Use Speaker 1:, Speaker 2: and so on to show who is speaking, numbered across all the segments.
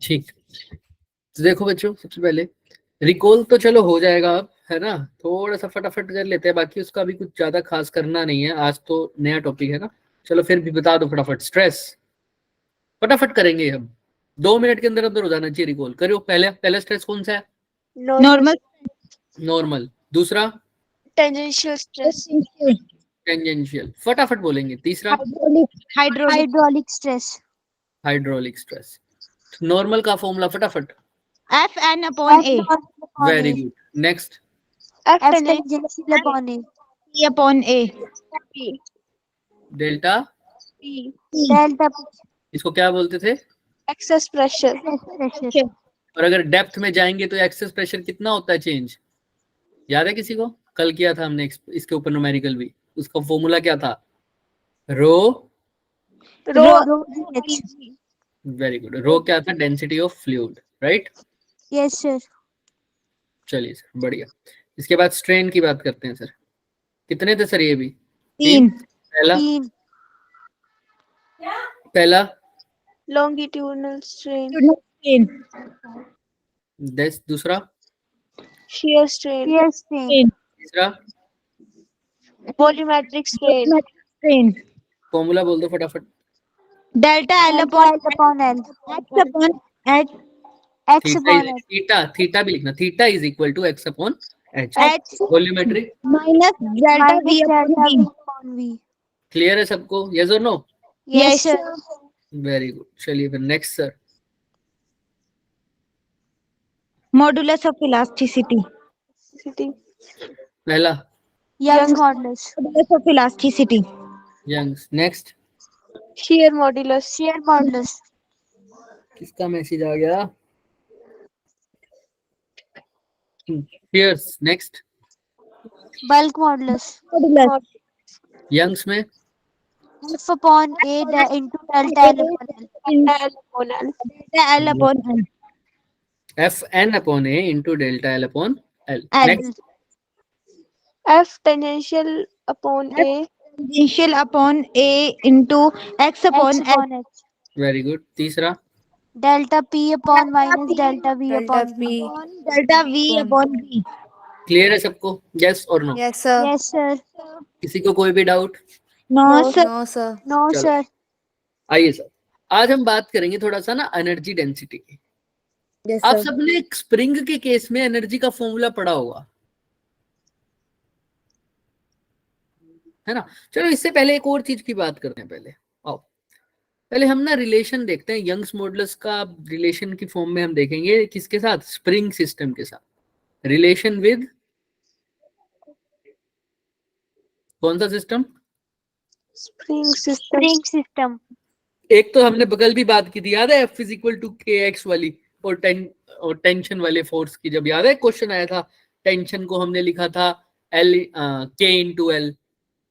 Speaker 1: ठीक, तो देखो बच्चों, सबसे पहले रिकॉल तो चलो हो जाएगा अब, है ना, थोड़ा सा फटाफट कर लेते हैं, बाकी उसका भी कुछ ज्यादा खास करना नहीं है, आज तो नया टॉपिक है ना। चलो फिर भी बता दो फटाफट, स्ट्रेस फटाफट करेंगे हम, 2 मिनट के अंदर अंदर हो जाना चाहिए रिकॉल। करो, पहला स्ट्रेस कौन सा है?
Speaker 2: Normal
Speaker 1: normal. दूसरा
Speaker 3: टेंजेंशियल स्ट्रेस,
Speaker 1: टेंजेंशियल, फटाफट बोलेंगे। तीसरा
Speaker 3: hydraulic stress,
Speaker 1: hydraulic stress. Normal का फॉर्मूला फटाफट।
Speaker 2: FN/A
Speaker 1: very good. Next
Speaker 3: F tangential upon A,
Speaker 2: P/A
Speaker 1: delta,
Speaker 3: delta
Speaker 1: इसको क्या बोलते थे?
Speaker 3: एक्सेस प्रेशर,
Speaker 1: और अगर डेप्थ में जाएंगे तो एक्सेस प्रेशर कितना होता है चेंज, याद है किसी को? कल किया था हमने इसके ऊपर न्यूमेरिकल भी, उसका फॉर्मूला क्या था? रो,
Speaker 3: रो,
Speaker 1: वेरी गुड। रो क्या था? Density of fluid, right?
Speaker 3: Yes sir.
Speaker 1: चलिए सर, बढ़िया। इसके बाद स्ट्रेन की बात करते हैं सर। कितने थे सर ये भी?
Speaker 2: 3
Speaker 1: पहला
Speaker 3: लॉन्गिट्यूडनल स्ट्रेन,
Speaker 1: दूसरा
Speaker 3: शियर स्ट्रेन,
Speaker 1: तीसरा
Speaker 3: वॉल्यूमेट्रिक स्ट्रेन,
Speaker 1: फॉर्मूला बोल दो फटाफट।
Speaker 2: डेल्टा L/अपॉन एल एक्स अपॉन
Speaker 1: थीटा भी लिखना, theta is equal to X upon H.
Speaker 2: H
Speaker 1: volumetric
Speaker 2: minus delta V/V।
Speaker 1: Clear है सबको? यस और no?
Speaker 2: Yes sir.
Speaker 1: Very good. चलिए फिर next sir.
Speaker 2: Modulus of elasticity,
Speaker 1: पहला
Speaker 3: Young's modulus,
Speaker 2: modulus of elasticity
Speaker 1: Young's. Next
Speaker 3: shear modulus,
Speaker 1: किसका message आ गया? पियर्स। नेक्स्ट
Speaker 3: बल्क मॉडुलस,
Speaker 1: यंग्स में
Speaker 3: F upon A into delta L upon L,
Speaker 1: F N upon A into delta L upon L. Next
Speaker 3: F tangential upon A
Speaker 2: tangential upon A into X upon H.
Speaker 1: Very good. तीसरा
Speaker 3: delta P upon minus delta V upon B,
Speaker 2: delta V/V।
Speaker 1: Clear है सबको? Yes और no?
Speaker 4: Yes sir.
Speaker 3: Yes sir.
Speaker 1: किसी को कोई भी doubt?
Speaker 2: No sir.
Speaker 4: No sir.
Speaker 3: No
Speaker 1: चलो।
Speaker 3: Sir.
Speaker 1: आइए सर, आज हम बात करेंगे थोड़ा सा ना एनर्जी डेंसिटी की।
Speaker 4: यस
Speaker 1: आप
Speaker 4: सर।
Speaker 1: सबने स्प्रिंग के केस में एनर्जी का फॉर्मूला पढ़ा होगा, है ना? चलो इससे पहले एक और चीज की बात करते हैं। पहले आओ, पहले हम ना रिलेशन देखते हैं। यंग्स मॉडुलस का रिलेशन की फॉर्म में हम देखेंगे किसके साथ? स्प्रिंग सिस्टम के साथ। रिलेशन विद कौन सा सिस्टम?
Speaker 3: Spring system.
Speaker 1: एक तो हमने बगल भी बात की थी, याद है? F इज इक्वल टू के एक्स वाली, और टेंशन वाले फोर्स की जब, याद है क्वेश्चन आया था? टेंशन को हमने लिखा था L K इंटू एल।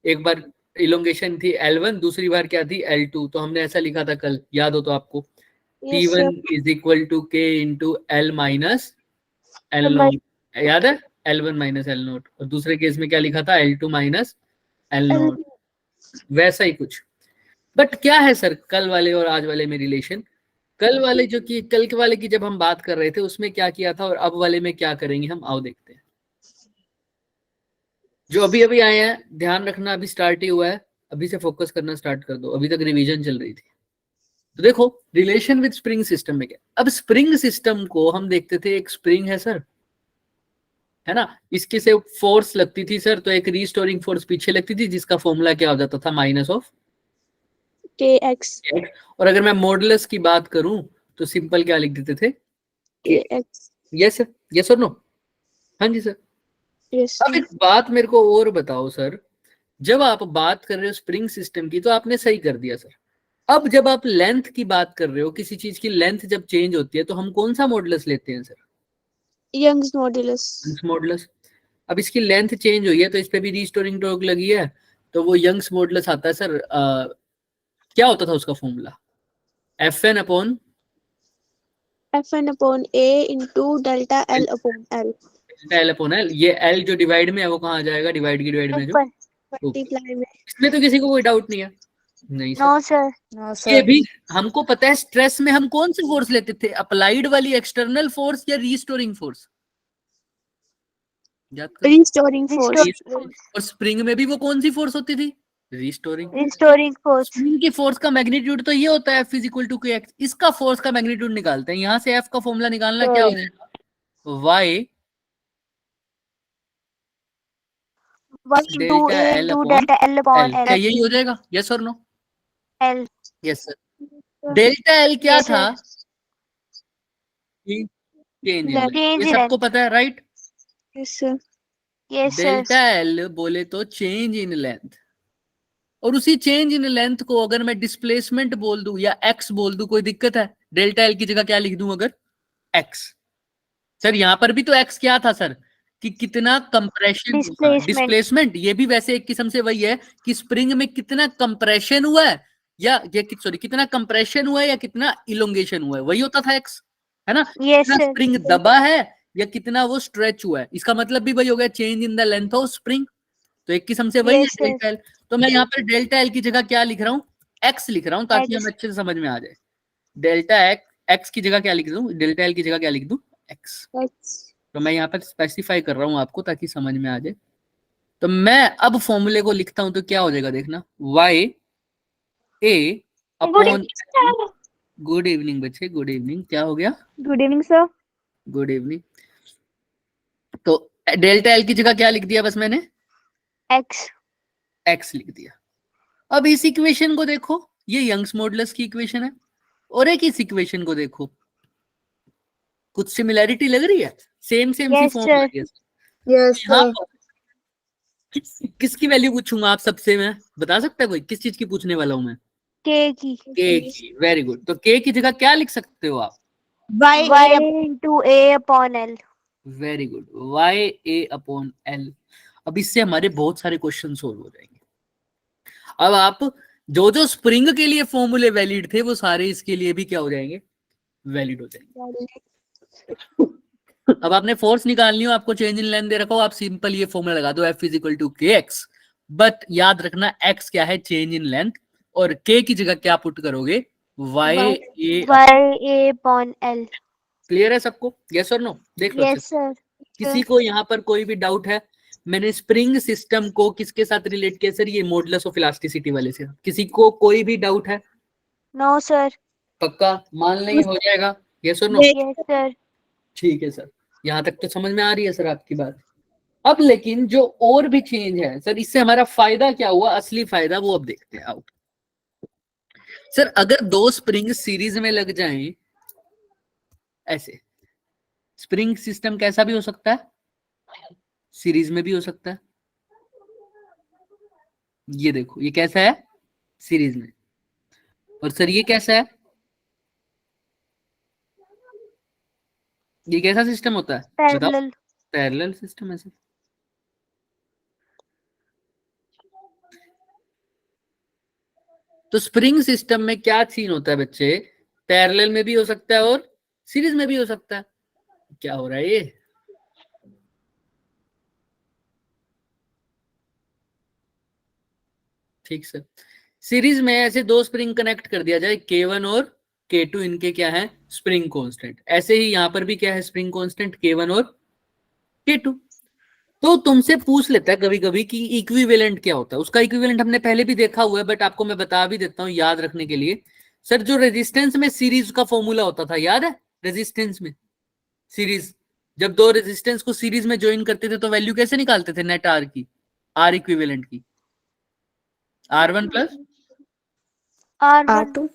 Speaker 1: एक बार इलोंगेशन थी L1, दूसरी बार क्या थी? L2। तो हमने ऐसा लिखा था कल, याद हो तो आपको? P1 is equal to K into L minus L naught, याद है? L1 minus L note. और दूसरे केस में क्या लिखा था? L2 minus L note. वैसा ही कुछ। बट क्या है सर कल वाले और आज वाले में रिलेशन? कल वाले कल के वाले की जब हम बात कर रहे थे उसमें क्या किया था, और अब वाले में क्या करेंगे हम, आओ देखते हैं। जो अभी अभी आए हैं ध्यान रखना, अभी स्टार्ट ही हुआ है, अभी से फोकस करना स्टार्ट कर दो, अभी तक रिवीजन चल रही थी। तो देखो रिलेशन विद स्प्रिंग सिस्टम में क्या। अब स्प्रिंग सिस्टम को हम देखते थे, एक स्प्रिंग है सर, है ना? इसके से फोर्स लगती थी सर, तो एक रीस्टोरिंग फोर्स पीछे लगती थी, जिसका फॉर्मूला क्या हो जाता था? माइनस ऑफ
Speaker 3: के एक्स।
Speaker 1: और अगर मैं मॉडुलस की बात करूं तो सिंपल क्या लिख देते थे?
Speaker 3: के एक्स।
Speaker 1: यस सर, यस और नो? हाँ जी सर।
Speaker 3: यस।
Speaker 1: अब एक बात मेरे को और बताओ सर, जब आप बात कर रहे हो स्प्रिंग सिस्टम की तो आपने सही कर दिया सर। अब जब आप लेंथ की बात कर रहे हो, किसी चीज की लेंथ जब चेंज होती है तो हम कौन सा मॉडुलस लेते हैं sir?
Speaker 3: Young's modulus.
Speaker 1: Young's modulus. अब इसकी लेंथ चेंज हुई है तो इस पे भी रीस्टोरिंग टॉर्क लगी है, तो वो यंग्स मॉडुलस आता है सर। क्या होता था उसका formula? Fn upon
Speaker 3: A into delta L upon L.
Speaker 1: Delta L upon L. ये एल जो डिवाइड में है वो कहाँ आ जाएगा? डिवाइड की डिवाइड में जो
Speaker 3: मल्टीप्लाई में।
Speaker 1: इसमें तो किसी को कोई डाउट नहीं है। नहीं सर,
Speaker 3: No, sir.
Speaker 2: No,
Speaker 1: ये
Speaker 2: sir.
Speaker 1: भी हमको पता है। स्ट्रेस में हम कौन सी फोर्स लेते थे, अप्लाइड वाली एक्सटर्नल फोर्स या रीस्टोरिंग फोर्स? याद करो।
Speaker 2: Restoring force.
Speaker 3: Restoring force.
Speaker 1: और स्प्रिंग में भी वो कौन सी फोर्स होती थी, रीस्टोरिंग।
Speaker 3: Restoring force.
Speaker 1: स्प्रिंग की फोर्स का मैग्नीट्यूड तो ये होता है F इक्वल टू के एक्स। इसका फोर्स का मैग्नीट्यूड निकालते हैं, यहां से F का फॉर्मूला निकालना क्या हो जाएगा, y
Speaker 3: 1 to
Speaker 1: delta
Speaker 3: A
Speaker 1: L
Speaker 3: into
Speaker 1: upon
Speaker 3: delta L upon
Speaker 1: L, क्या
Speaker 3: L.
Speaker 1: यही हो जाएगा, यस और no?
Speaker 3: L.
Speaker 1: Yes sir. Delta L क्या
Speaker 3: Yes,
Speaker 1: था,
Speaker 3: sir.
Speaker 1: Change in length,
Speaker 3: Change
Speaker 1: ये
Speaker 3: in
Speaker 1: सबको
Speaker 3: length.
Speaker 1: पता है right.
Speaker 2: Yes, sir.
Speaker 3: Yes, sir.
Speaker 1: Delta L बोले तो चेंज इन लेंथ, और उसी चेंज इन लेंथ को अगर मैं डिस्प्लेसमेंट बोल दूं या x बोल दूं, कोई दिक्कत है? डेल्टा L की जगह क्या लिख दूं अगर, x। सर यहां पर भी तो x क्या था सर, कि कितना कंप्रेशन हुआ,
Speaker 3: Displacement.
Speaker 1: डिस्प्लेसमेंट। ये भी वैसे एक किस्म से वही है कि स्प्रिंग में कितना कंप्रेशन हुआ है, या ये सॉरी कितना कंप्रेशन हुआ है या कितना इलोंगेशन हुआ है, वही होता था x, है ना?
Speaker 3: Yes,
Speaker 1: कितना
Speaker 3: sir.
Speaker 1: स्प्रिंग दबा है या कितना वो स्ट्रेच हुआ है, इसका मतलब भी वही हो गया, change in the length of spring. तो एक किस्म से वही
Speaker 3: Yes,
Speaker 1: है
Speaker 3: sir.
Speaker 1: Delta L. तो मैं यहाँ पर डेल्टा एल की जगह क्या लिख रहा हूँ, एक्स लिख रहा हूँ, ताकि
Speaker 3: X.
Speaker 1: हम अच्छे से समझ में आ जाए। डेल्टा एक्स की जगह क्या लिख दूं, डेल्टा एल की जगह क्या लिख दूं, एक्स।
Speaker 2: X.
Speaker 1: तो मैं यहाँ पर स्पेसिफाई कर रहा हूँ आपको ताकि समझ में आ जाए। तो मैं अब फॉर्मूले को लिखता हूं तो क्या हो जाएगा देखना, y a upon, good evening बच्चे, गुड इवनिंग। क्या हो गया,
Speaker 3: Good evening, sir.
Speaker 1: Good evening. तो डेल्टा एल की जगह क्या लिख दिया बस मैंने,
Speaker 3: X.
Speaker 1: एक्स लिख दिया। अब इस इक्वेशन को देखो, ये यंग्स मॉडुलस की इक्वेशन है, और एक इस इक्वेशन को देखो, कुछ सिमिलैरिटी लग रही है, सेम सेम सी
Speaker 3: Yes,
Speaker 1: फॉर्म
Speaker 3: sir.
Speaker 1: लग रही है।
Speaker 2: Yes,
Speaker 1: यहाँ
Speaker 2: sir.
Speaker 1: पर किसकी वैल्यू पूछूंगा आप सबसे, मैं बता सकता है कोई किस चीज की पूछने वाला हूं मैं,
Speaker 3: K की.
Speaker 1: के की। Very good. तो के की जगह क्या लिख सकते हो आप,
Speaker 2: Y
Speaker 3: Y
Speaker 2: A
Speaker 3: into A upon L.
Speaker 1: Very good, Y A upon L. अब इससे हमारे बहुत सारे क्वेश्चन सोल्व हो जाएंगे। अब आप जो जो स्प्रिंग के लिए फॉर्मूले वैलिड थे वो सारे इसके लिए भी क्या हो जाएंगे, वैलिड हो जाएंगे। अब आपने फोर्स निकालनी हो, आपको चेंज इन लेंथ दे रखा हो, आप सिंपल ये फॉर्मूला लगा दो, F इक्वल टू के एक्स। बट याद रखना x क्या है, चेंज इन लेंथ, और k की जगह क्या पुट करोगे, y a।
Speaker 3: Y A upon L.
Speaker 1: Clear है सबको, यस और नो? देख लो
Speaker 3: Yes, sir.
Speaker 1: किसी को यहाँ पर कोई भी डाउट है? मैंने स्प्रिंग सिस्टम को किसके साथ रिलेट किया सर, ये मॉडुलस ऑफ इलास्टिसिटी वाले से। किसी को कोई भी डाउट है?
Speaker 3: No, sir.
Speaker 1: पक्का मान लें हो जाएगा, यस और नो?
Speaker 3: Yes, sir.
Speaker 1: ठीक है सर, यहाँ तक तो समझ में आ रही है सर आपकी बात। अब लेकिन जो और भी चेंज है सर, इससे हमारा फायदा क्या हुआ, असली फायदा वो अब देखते हैं। आउट सर, अगर दो स्प्रिंग सीरीज में लग जाएं ऐसे, स्प्रिंग सिस्टम कैसा भी हो सकता है, सीरीज में भी हो सकता है। ये देखो ये कैसा है, सीरीज में। और सर ये कैसा है, ये कैसा सिस्टम होता है बताओ?
Speaker 3: Parallel.
Speaker 1: पैरेलल सिस्टम है सर। तो स्प्रिंग सिस्टम में क्या सीन होता है बच्चे, पैरेलल में भी हो सकता है और सीरीज में भी हो सकता है। क्या हो रहा है ये, ठीक सर। सीरीज में ऐसे दो स्प्रिंग कनेक्ट कर दिया जाए, K1 और K2, इनके क्या है, स्प्रिंग कांस्टेंट। ऐसे ही यहां पर भी क्या है, स्प्रिंग कांस्टेंट K1 और K2। तो तुमसे पूछ लेता है कभी कभी कि इक्विवेलेंट क्या होता है। उसका इक्विवेलेंट हमने पहले भी देखा हुआ है, बट आपको मैं बता भी देता हूँ याद रखने के लिए। सर जो रेजिस्टेंस में सीरीज का फॉर्मूला होता था, याद है? रेजिस्टेंस में सीरीज, जब दो रेजिस्टेंस को सीरीज में ज्वाइन करते थे तो वैल्यू कैसे निकालते थे नेट आर की, आर इक्विवेलेंट की, R1 plus
Speaker 3: R1.
Speaker 2: R2.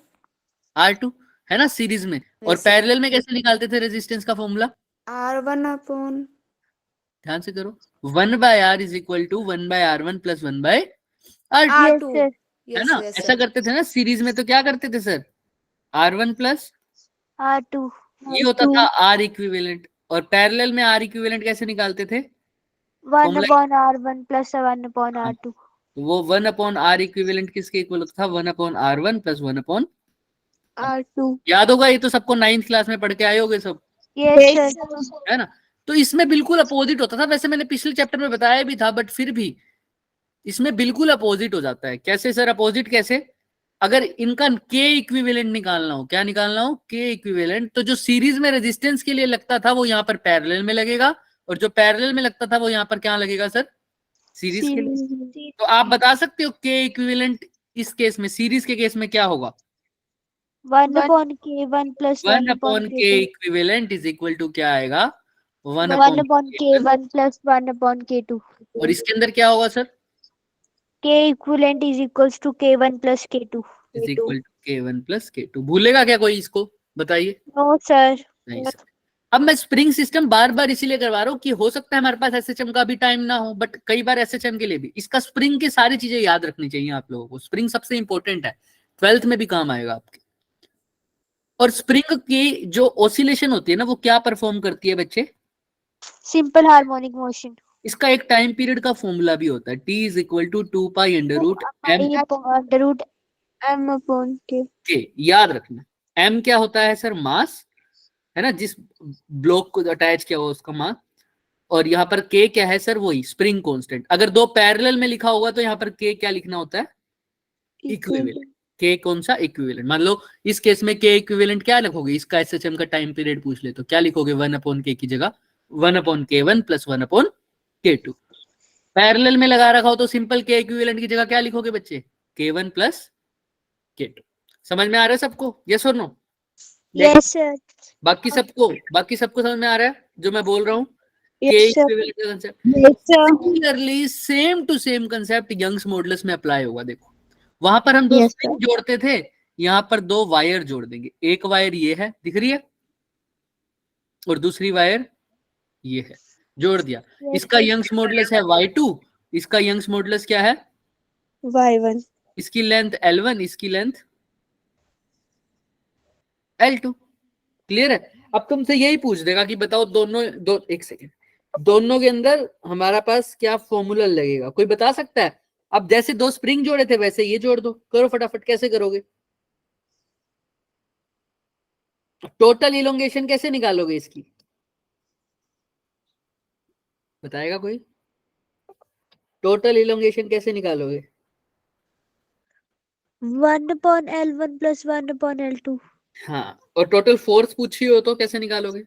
Speaker 1: R2, है ना सीरीज में। और
Speaker 2: Yes, sir.
Speaker 1: पैरेलल में कैसे निकालते थे रेजिस्टेंस का फॉर्मूला,
Speaker 2: R1 upon
Speaker 1: ध्यान से करो, 1/R is equal to 1/R1 plus 1/R2,
Speaker 3: Yes,
Speaker 2: R2.
Speaker 3: sir.
Speaker 1: है
Speaker 2: Yes,
Speaker 1: ना?
Speaker 2: yes,
Speaker 1: ऐसा
Speaker 2: sir.
Speaker 1: करते थे ना सीरीज में। तो क्या करते थे सर, R1 प्लस
Speaker 3: R2.
Speaker 1: ये होता था R इक्विवेलेंट, और पैरेलल में R इक्विवेलेंट कैसे निकालते थे,
Speaker 3: 1
Speaker 1: formula.
Speaker 3: upon R1 plus 1 upon R2.
Speaker 1: वो 1/R इक्विवेलेंट किसके इक्वल होता था, 1/R1 प्लस 1/।
Speaker 3: R2.
Speaker 1: याद होगा, ये तो सबको 9th क्लास में पढ़ के आए होगे सब,
Speaker 3: Yes, sir.
Speaker 1: है ना? तो इसमें बिल्कुल अपोजिट होता था। वैसे मैंने पिछले चैप्टर में बताया भी था, बट फिर भी इसमें बिल्कुल अपोजिट हो जाता है। कैसे सर, अपोजिट कैसे? अगर इनका के इक्विवेलेंट निकालना हो, क्या निकालना हो, के इक्विवेलेंट, तो जो सीरीज में रेजिस्टेंस के लिए लगता था वो यहाँ पर पैरेलल में लगेगा, और जो पैरेलल में लगता था वो यहाँ पर क्या लगेगा सर, सीरीज के लिए। तो आप बता सकते हो के इक्विवेलेंट इस केस में, सीरीज के केस में क्या होगा,
Speaker 3: 1/K1 plus
Speaker 1: 1/K equivalent is equal to क्या आएगा,
Speaker 3: 1/K1 plus 1/K2.
Speaker 1: और इसके अंदर क्या होगा sir,
Speaker 3: K equivalent is equals to K1 plus K2.
Speaker 1: Is equal to K1 plus K2। भूलेगा क्या कोई इसको, बताइए।
Speaker 3: No sir.
Speaker 1: नहीं सर। अब मैं स्प्रिंग सिस्टम बार बार इसीलिए करवा रहा हूँ कि हो सकता है हमारे पास एसएचएम का भी टाइम ना हो, बट कई बार एसएचएम के लिए भी इसका स्प्रिंग की सारी चीजें याद रखनी चाहिए आप लोगों को। स्प्रिंग सबसे इंपॉर्टेंट है, 12th में भी काम आएगा आपके। और स्प्रिंग की जो ऑसिलेशन होती है ना, वो क्या परफॉर्म करती है बच्चे,
Speaker 3: Simple harmonic motion.
Speaker 1: इसका एक टाइम पीरियड का फॉर्मूला भी होता है, T is equal to 2 pi under root M
Speaker 3: Under root M upon K.
Speaker 1: के। याद रखना, M क्या होता है सर, मास है ना, जिस ब्लॉक को अटैच किया हुआ उसका मास, और यहाँ पर K क्या है सर, वही स्प्रिंग कांस्टेंट। अगर दो पैरेलल में लिखा होगा तो यहाँ पर K क्या लिखना होता है, इक्विवेलेंट। K कौन सा, इक्विवेलेंट। मान लो इस केस में K इक्विवेलेंट क्या लिखोगे, इसका एसएचएम का टाइम पीरियड पूछ ले तो क्या लिखोगे, 1/K की जगह 1/K1 प्लस 1/K2। पैरेलल में लगा रखा हो तो सिंपल K इक्विवेलेंट की जगह क्या लिखोगे बच्चे, K1 प्लस K2। समझ में आ रहा है सबको, यस और नो?
Speaker 3: Yes sir.
Speaker 1: बाकी सबको समझ में आ रहा है जो मैं बोल रहा हूँ,
Speaker 3: Yes sir. Yes sir.
Speaker 1: Similarly same to same concept Young's modulus में अप्लाई होगा। देखो वहां पर हम दो
Speaker 3: Yes,
Speaker 1: स्प्रिंग जोड़ते थे, यहाँ पर दो वायर जोड़ देंगे। एक वायर ये है, दिख रही है, और दूसरी वायर ये है, जोड़ दिया। इसका यंग्स मॉडुलस है y2, इसका यंग्स मॉडुलस क्या है,
Speaker 3: Y1.
Speaker 1: इसकी लेंथ L1, इसकी लेंथ L2। क्लियर है? अब तुमसे यही पूछ देगा कि बताओ एक सेकेंड, दोनों के अंदर हमारा पास क्या फॉर्मूला लगेगा, कोई बता सकता है? अब जैसे दो स्प्रिंग जोड़े थे वैसे ये जोड़ दो, करो फटाफट। कैसे करोगे, टोटल इलोंगेशन कैसे निकालोगे इसकी, बताएगा कोई? टोटल इलोंगेशन कैसे निकालोगे?
Speaker 3: 1/L1 plus 1/L2.
Speaker 1: हाँ, और टोटल फोर्स पूछी हो तो कैसे निकालोगे?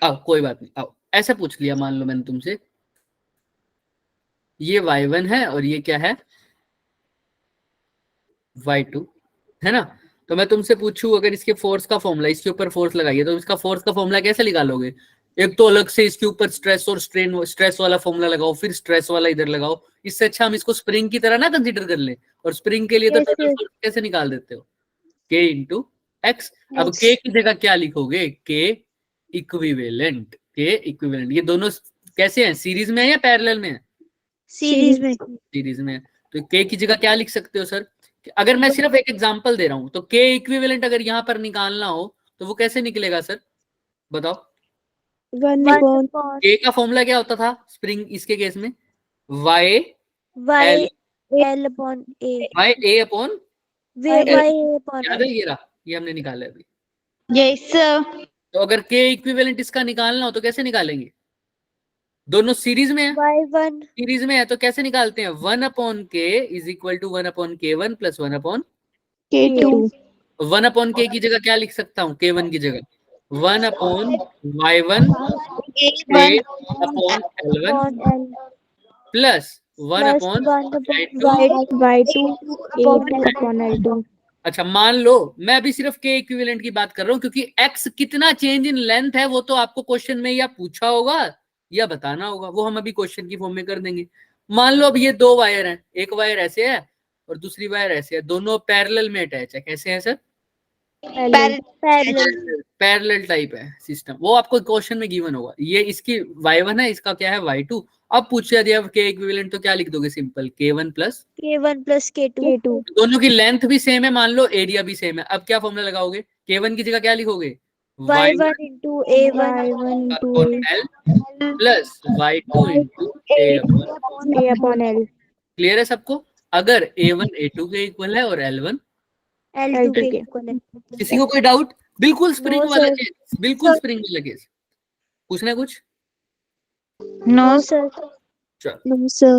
Speaker 1: आओ कोई बात नहीं, आओ ऐसा पूछ लिया, मान लो मैंने तुमसे, ये y1 है और ये क्या है, y2 है ना। तो मैं तुमसे पूछूं अगर इसके फोर्स का फॉर्मूला, इसके ऊपर फोर्स लगाइए, तो इसका फोर्स का फॉर्मूला कैसे निकालोगे? एक तो अलग से इसके ऊपर स्ट्रेस और स्ट्रेन, स्ट्रेस वाला फॉर्मूला लगाओ, फिर स्ट्रेस वाला इधर लगाओ। इससे अच्छा हम इसको स्प्रिंग की तरह ना कंसीडर कर ले, और स्प्रिंग के लिए तो
Speaker 3: Yes,
Speaker 1: टोटल
Speaker 3: yes.
Speaker 1: फोर्स कैसे निकाल देते हो, K इंटू एक्स। अब K की जगह क्या लिखोगे, K इक्विवेलेंट। K इक्विवेलेंट, ये दोनों कैसे हैं, सीरीज में है या पैरेलल में है?
Speaker 3: Series में.
Speaker 1: सीरीज में है, तो K की जगह क्या लिख सकते हो सर? अगर मैं सिर्फ एक एग्जांपल दे रहा हूं तो K इक्विवेलेंट अगर यहां पर निकालना हो तो वो कैसे निकलेगा सर, बताओ?
Speaker 3: 1/.
Speaker 1: K का फॉर्मूला क्या होता था स्प्रिंग इसके केस में,
Speaker 3: Y L upon A.
Speaker 1: y a upon,
Speaker 3: Y upon
Speaker 1: याद है
Speaker 3: L.
Speaker 1: ये रहा, ये हमने निकाला है अभी।
Speaker 2: Yes sir.
Speaker 1: तो अगर K इक्विवेलेंट इसका निकालना हो तो कैसे निकालेंगे, दोनों सीरीज में है,
Speaker 3: Y1.
Speaker 1: सीरीज में है तो कैसे निकालते हैं, 1/K is equal to 1/K1 plus 1/,
Speaker 3: K2.
Speaker 1: 1/K की जगह क्या लिख सकता हूँ, K1 की जगह 1/Y1
Speaker 2: A1
Speaker 1: upon L1
Speaker 3: upon L.
Speaker 1: Plus 1/Y2।
Speaker 3: Y2 upon L2.
Speaker 1: अच्छा मान लो मैं अभी सिर्फ K इक्विवेलेंट की बात कर रहा हूँ, क्योंकि X कितना चेंज इन लेंथ है वो तो आपको क्वेश्चन में या पूछा होगा या बताना होगा, वो हम अभी क्वेश्चन की फॉर्म में कर देंगे। मान लो अब ये दो वायर हैं, एक वायर ऐसे है और दूसरी वायर ऐसे है, दोनों पैरेलल में अटैच है। कैसे है सर, पैरेलल टाइप है सिस्टम, वो आपको क्वेश्चन में गिवन होगा। ये इसकी y1 है, इसका क्या है y2। अब पूछा दिया K इक्विवेलेंट तो क्या लिख दोगे, सिंपल K1 प्लस
Speaker 3: K2.
Speaker 1: दोनों की लेंथ भी सेम है, मान लो एरिया भी सेम है। अब क्या फॉर्मूला लगाओगे, K1 की जगह क्या लिखोगे,
Speaker 3: Y1 into A1
Speaker 1: upon L plus Y2 into A
Speaker 3: upon L.
Speaker 1: Clear है सबको? अगर A1 A2 के इक्वल है और L1
Speaker 3: L2 के इक्वल है.
Speaker 1: किसी को कोई डाउट? बिल्कुल स्प्रिंग
Speaker 3: No,
Speaker 1: वाला
Speaker 3: sir.
Speaker 1: केस, बिल्कुल स्प्रिंग वाला केस। पूछना है कुछ?
Speaker 2: No
Speaker 3: sir.
Speaker 1: चलो
Speaker 3: No sir.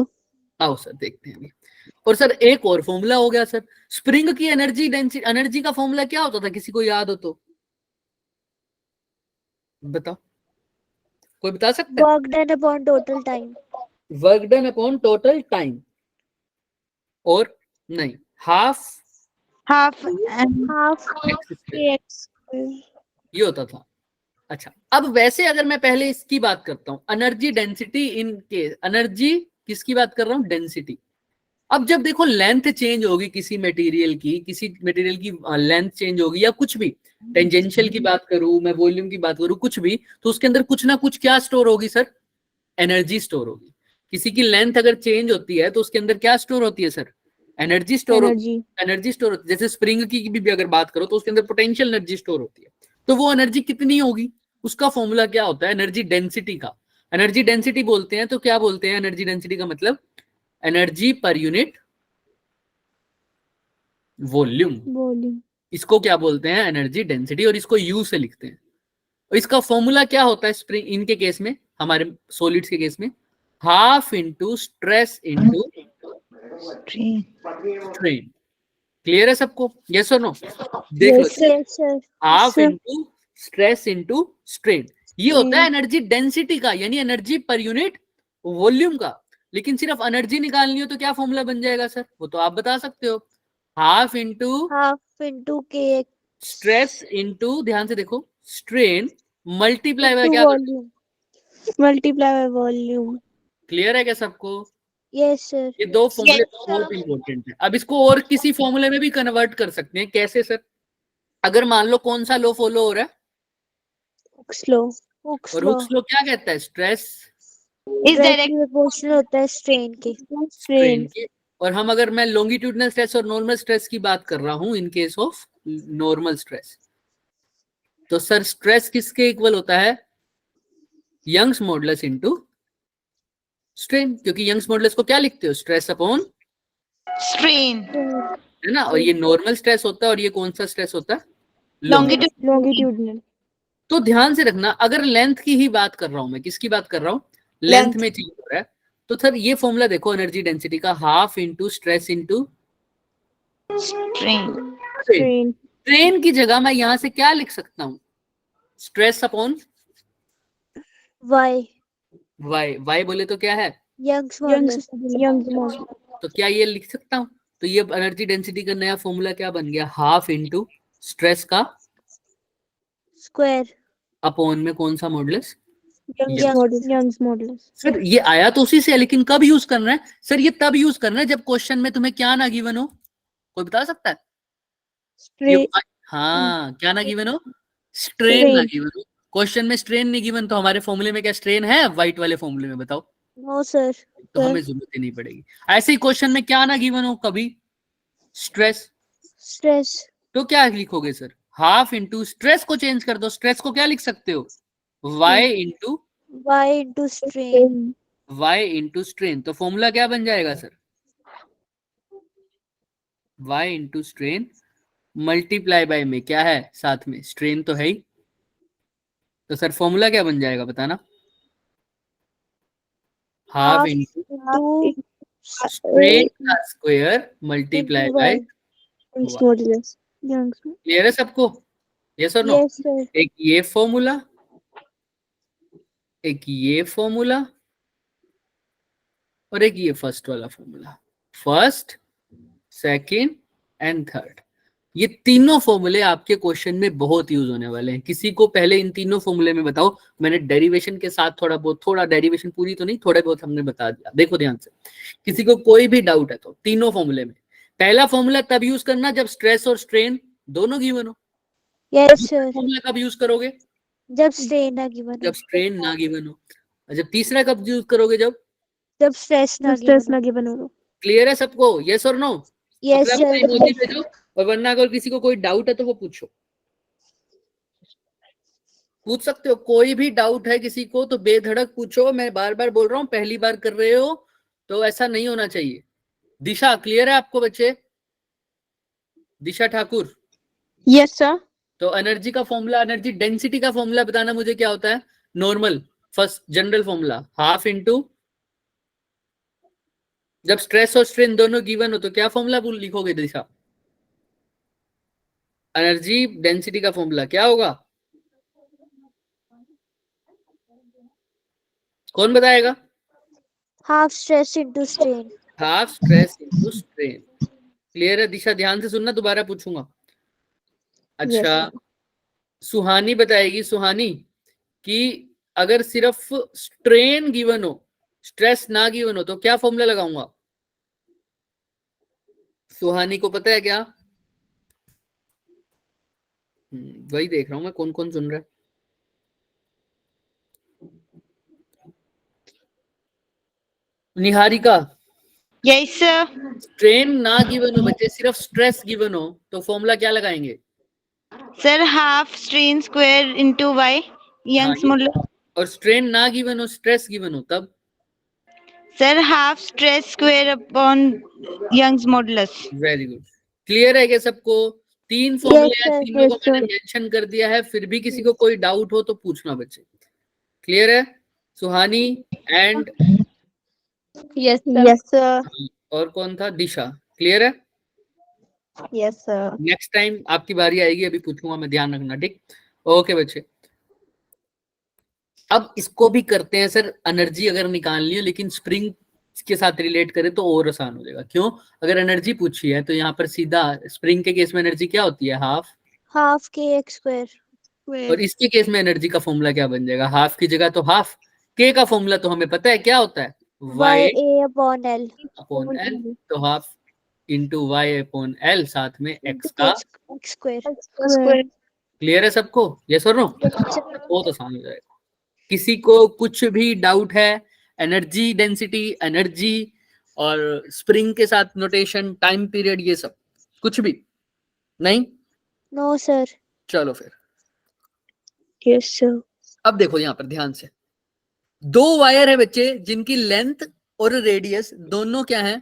Speaker 1: आओ सर देखते हैं अभी। और सर एक और फॉर्मूला हो गया सर, स्प्रिंग की एनर्जी डेंसिटी, एनर्जी का फॉर्मूला क्या होता था, किसी को याद हो तो बताओ, कोई बता सकता है?
Speaker 3: Work done upon total time.
Speaker 1: Work done upon total time, और नहीं, half
Speaker 2: half
Speaker 3: Half
Speaker 1: x square,
Speaker 3: kx.
Speaker 1: ये होता था। अच्छा, अब वैसे अगर मैं पहले इसकी बात करता हूं, energy density in case, energy किसकी बात कर रहा हूं, डेंसिटी। अब जब देखो लेंथ चेंज होगी किसी मटेरियल की लेंथ चेंज होगी या कुछ भी, टेंजेंशियल की बात करूं मैं, वॉल्यूम की बात करूं, कुछ भी, तो उसके अंदर कुछ ना कुछ क्या स्टोर होगी सर, एनर्जी स्टोर होगी। किसी की लेंथ अगर चेंज होती है तो उसके अंदर क्या स्टोर होती है सर, एनर्जी स्टोर होती है। एनर्जी स्टोर होती है, जैसे स्प्रिंग की भी अगर बात करो तो उसके अंदर पोटेंशियल एनर्जी स्टोर होती है। तो वो एनर्जी कितनी होगी, उसका फॉर्मूला क्या होता है, एनर्जी डेंसिटी का। एनर्जी डेंसिटी बोलते हैं तो क्या बोलते हैं, एनर्जी डेंसिटी का मतलब एनर्जी पर यूनिट वॉल्यूम, इसको क्या बोलते हैं, एनर्जी डेंसिटी, और इसको यू से लिखते हैं। और इसका फॉर्मूला क्या होता है स्प्रिंग, इनके केस में, हमारे सॉलिड्स के केस में, half into stress into strain. Clear है सबको, यस और नो? देख लो,
Speaker 3: Yes, sir.
Speaker 1: Half into stress into strain, ये होता है एनर्जी डेंसिटी का, यानी एनर्जी पर यूनिट वॉल्यूम का। लेकिन सिर्फ एनर्जी निकालनी हो तो क्या फॉर्मूला बन जाएगा सर, वो तो आप बता सकते हो, half into
Speaker 3: Half into kx.
Speaker 1: Stress into, ध्यान से देखो, स्ट्रेन मल्टीप्लाई बाय
Speaker 3: Into
Speaker 1: क्या।
Speaker 3: volume. Multiply by volume.
Speaker 1: Clear है क्या सबको?
Speaker 3: Yes, sir.
Speaker 1: ये दो फॉर्मूले बहुत इंपॉर्टेंट है। अब इसको और किसी फॉर्मूले में भी कन्वर्ट कर सकते हैं, कैसे सर? अगर मान लो कौन सा लो फॉलो हो रहा है,
Speaker 3: Hooke's law. Hooke's
Speaker 1: और
Speaker 3: law.
Speaker 1: हुक्स लो क्या कहता है, stress
Speaker 2: is direct
Speaker 3: Directly proportional होता है strain के.
Speaker 1: स्ट्रेन के। और हम अगर मैं लॉन्गिट्यूडनल स्ट्रेस और नॉर्मल स्ट्रेस की बात कर रहा हूं, in case of normal stress, तो सर स्ट्रेस किसके इक्वल होता है, यंग्स मॉडुलस इनटू स्ट्रेन, क्योंकि यंग्स मॉडुलस को क्या लिखते हो, स्ट्रेस अपॉन,
Speaker 2: strain
Speaker 1: है ना। और ये नॉर्मल स्ट्रेस होता है, और ये कौन सा स्ट्रेस होता है,
Speaker 3: Longitudinal.
Speaker 1: तो ध्यान से रखना, अगर लेंथ की ही बात कर रहा हूं मैं, किसकी बात कर रहा हूं, लेंथ में चेंज हो रहा है, तो सर ये फॉर्मूला देखो एनर्जी डेंसिटी का, half into stress into
Speaker 2: strain
Speaker 3: Strain.
Speaker 1: Strain की जगह मैं यहां से क्या लिख सकता हूं, स्ट्रेस अपॉन
Speaker 3: Y.
Speaker 1: वाई बोले तो क्या है,
Speaker 3: Young's modulus. Young's modulus.
Speaker 1: तो क्या ये लिख सकता हूं, तो ये एनर्जी डेंसिटी का नया फॉर्मूला क्या बन गया, हाफ इंटू स्ट्रेस का
Speaker 3: Square.
Speaker 1: अपॉन में कौन सा मॉडुलस।
Speaker 3: Young's modulus.
Speaker 1: सर ये आया तो उसी से है, लेकिन कब यूज करना है सर, ये तब यूज करना है जब क्वेश्चन में तुम्हें क्या ना गिवन हो, कोई बता सकता है? ये
Speaker 3: Strain.
Speaker 1: हाँ, क्या ना गिवन हो, स्ट्रेन ना गिवन हो। क्वेश्चन में स्ट्रेन नहीं गिवन, तो हमारे फॉर्मूले में क्या स्ट्रेन है, व्हाइट वाले फॉर्मूले में बताओ,
Speaker 3: No, sir.
Speaker 1: तो हमें जरूरत ही नहीं पड़ेगी। ऐसे ही क्वेश्चन में क्या ना गिवन हो कभी, स्ट्रेस,
Speaker 3: Stress.
Speaker 1: तो क्या लिखोगे सर, हाफ इंटू, स्ट्रेस को चेंज कर दो, स्ट्रेस को क्या लिख सकते हो, Y into
Speaker 3: Y into strain.
Speaker 1: Y into strain, तो फॉर्मूला क्या बन जाएगा sir, Y into strain multiply by में क्या है साथ में, स्ट्रेन तो है ही, तो सर फॉर्मूला क्या बन जाएगा बताना, हाफ इंटू
Speaker 3: Into
Speaker 1: स्ट्रेन का square multiply by.
Speaker 3: Young's modulus. Young's modulus.
Speaker 1: Clear है सबको, यस और नो?
Speaker 3: Yes, sir.
Speaker 1: एक ये फॉर्मूला, एक ये फॉर्मूला, और एक ये फर्स्ट वाला formula, first, second and third, ये तीनों फॉर्मूले आपके क्वेश्चन में बहुत यूज होने वाले हैं। किसी को पहले इन तीनों फॉर्मूले में बताओ, मैंने डेरिवेशन के साथ थोड़ा डेरिवेशन पूरी तो नहीं, थोड़ा बहुत हमने बता दिया, देखो ध्यान से, किसी को कोई भी डाउट है तो तीनों फॉर्मूले में पहला फॉर्मूला तब यूज करना जब स्ट्रेस और स्ट्रेन दोनों गिवन हो।
Speaker 3: Yes, sir.
Speaker 1: फॉर्मूला कब यूज करोगे,
Speaker 3: जब strain ना given
Speaker 1: जब स्ट्रेन ना गिवन हो। और जब तीसरा कब यूज करोगे,
Speaker 3: जब stress ना given हो.
Speaker 1: क्लियर है सबको, यस और नो?
Speaker 3: Yes,
Speaker 1: अपना
Speaker 3: sir.
Speaker 1: इमोजी भेजो, और वरना अगर किसी को कोई डाउट है तो वो पूछो, पूछ सकते हो, कोई भी डाउट है किसी को तो बेधड़क पूछो। मैं बार बार बोल रहा हूँ, पहली बार कर रहे हो तो ऐसा नहीं होना चाहिए। दिशा क्लियर है आपको बच्चे, दिशा ठाकुर?
Speaker 2: yes sir
Speaker 1: तो एनर्जी का फॉर्मूला, एनर्जी डेंसिटी का फॉर्मूला बताना मुझे क्या होता है, normal first general formula, half into जब स्ट्रेस और स्ट्रेन दोनों गिवन हो तो क्या फॉर्मूला लिखोगे दिशा? एनर्जी डेंसिटी का फॉर्मूला क्या होगा? कौन बताएगा?
Speaker 3: Half stress into strain.
Speaker 1: Half stress into strain. Clear है दिशा? ध्यान से सुनना, दोबारा पूछूंगा। अच्छा, सुहानी बताएगी, सुहानी कि अगर सिर्फ स्ट्रेन गिवन हो, स्ट्रेस ना गिवन हो, तो क्या फॉर्मूला लगाऊंगा? सुहानी को पता है क्या? वही देख रहा हूं मैं, कौन कौन सुन रहा है। Niharika,
Speaker 2: yes sir.
Speaker 1: स्ट्रेन ना गिवन हो बच्चे, सिर्फ स्ट्रेस गिवन हो, तो फॉर्मूला क्या लगाएंगे?
Speaker 2: Sir half strain square into Y Young's modulus.
Speaker 1: और स्ट्रेन ना गिवन हो, स्ट्रेस गिवन हो, तब?
Speaker 2: Sir half stress square upon Young's modulus.
Speaker 1: Very good. Clear है क्या सबको? 3
Speaker 3: Yes,
Speaker 1: फॉर्मूले हैं,
Speaker 3: sir.
Speaker 1: तीनों को
Speaker 3: Yes,
Speaker 1: मैंने
Speaker 3: sir.
Speaker 1: मेंशन कर दिया है, फिर भी किसी को कोई डाउट हो तो पूछना बच्चे। क्लियर है? सुहानी एंड
Speaker 2: यस
Speaker 3: Yes, sir.
Speaker 1: और कौन था? दिशा। क्लियर है?
Speaker 3: Yes, sir.
Speaker 1: नेक्स्ट टाइम आपकी बारी आएगी, अभी पूछूंगा मैं, ध्यान रखना, ठीक? ओके बच्चे, अब इसको भी करते हैं सर। एनर्जी अगर निकालनी है लेकिन स्प्रिंग के साथ रिलेट करें तो और आसान हो जाएगा। क्यों? अगर एनर्जी पूछी है तो यहाँ पर सीधा स्प्रिंग के केस में एनर्जी क्या होती है? हाफ।
Speaker 3: Half kx square.
Speaker 1: और इसके केस में एनर्जी का फॉर्मूला क्या बन जाएगा? हाफ की जगह तो हाफ, के का फॉर्मूला तो हमें पता है क्या होता है?
Speaker 3: Y A upon L.
Speaker 1: Upon L. तो half into Y upon L, साथ में एक्स का
Speaker 3: X square.
Speaker 1: क्लियर है सबको? यस और नो? बहुत आसान हो जाएगा। किसी को कुछ भी डाउट है एनर्जी डेंसिटी, एनर्जी और स्प्रिंग के साथ नोटेशन, टाइम पीरियड, ये सब कुछ भी नहीं?
Speaker 3: No, sir.
Speaker 1: चलो फिर।
Speaker 3: Yes, sir.
Speaker 1: अब देखो यहाँ पर ध्यान से, 2 वायर है बच्चे जिनकी लेंथ और रेडियस दोनों क्या है?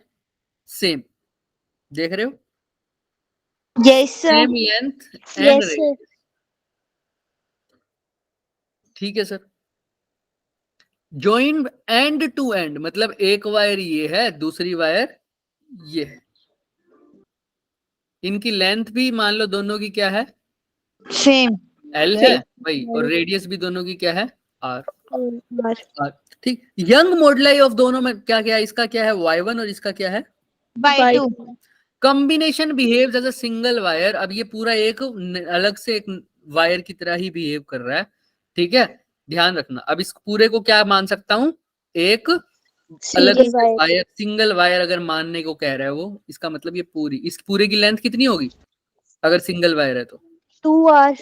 Speaker 1: सेम। देख रहे हो?
Speaker 2: Yes sir.
Speaker 1: Same length end
Speaker 3: Yes, sir.
Speaker 1: Radius. ठीक है sir. Join end to end, मतलब एक वायर ये है, दूसरी वायर ये है। इनकी लेंथ भी मान लो दोनों की क्या है?
Speaker 2: सेम।
Speaker 1: एल है भाई, और रेडियस भी दोनों की क्या है? आर। ठीक। यंग मॉडुलाई ऑफ दोनों में क्या क्या है? इसका क्या है? y1 और इसका क्या है?
Speaker 2: By 2।
Speaker 1: Combination behaves as a single wire. अब ये पूरा एक अलग से एक वायर की तरह ही बिहेव कर रहा है, ठीक है? ध्यान रखना। अब इस पूरे को क्या मान सकता हूं? एक अलग से वायर, सिंगल वायर अगर मानने को कह रहा है वो, इसका मतलब ये पूरी, इस पूरे की लेंथ कितनी होगी अगर सिंगल वायर है तो?
Speaker 3: 2R.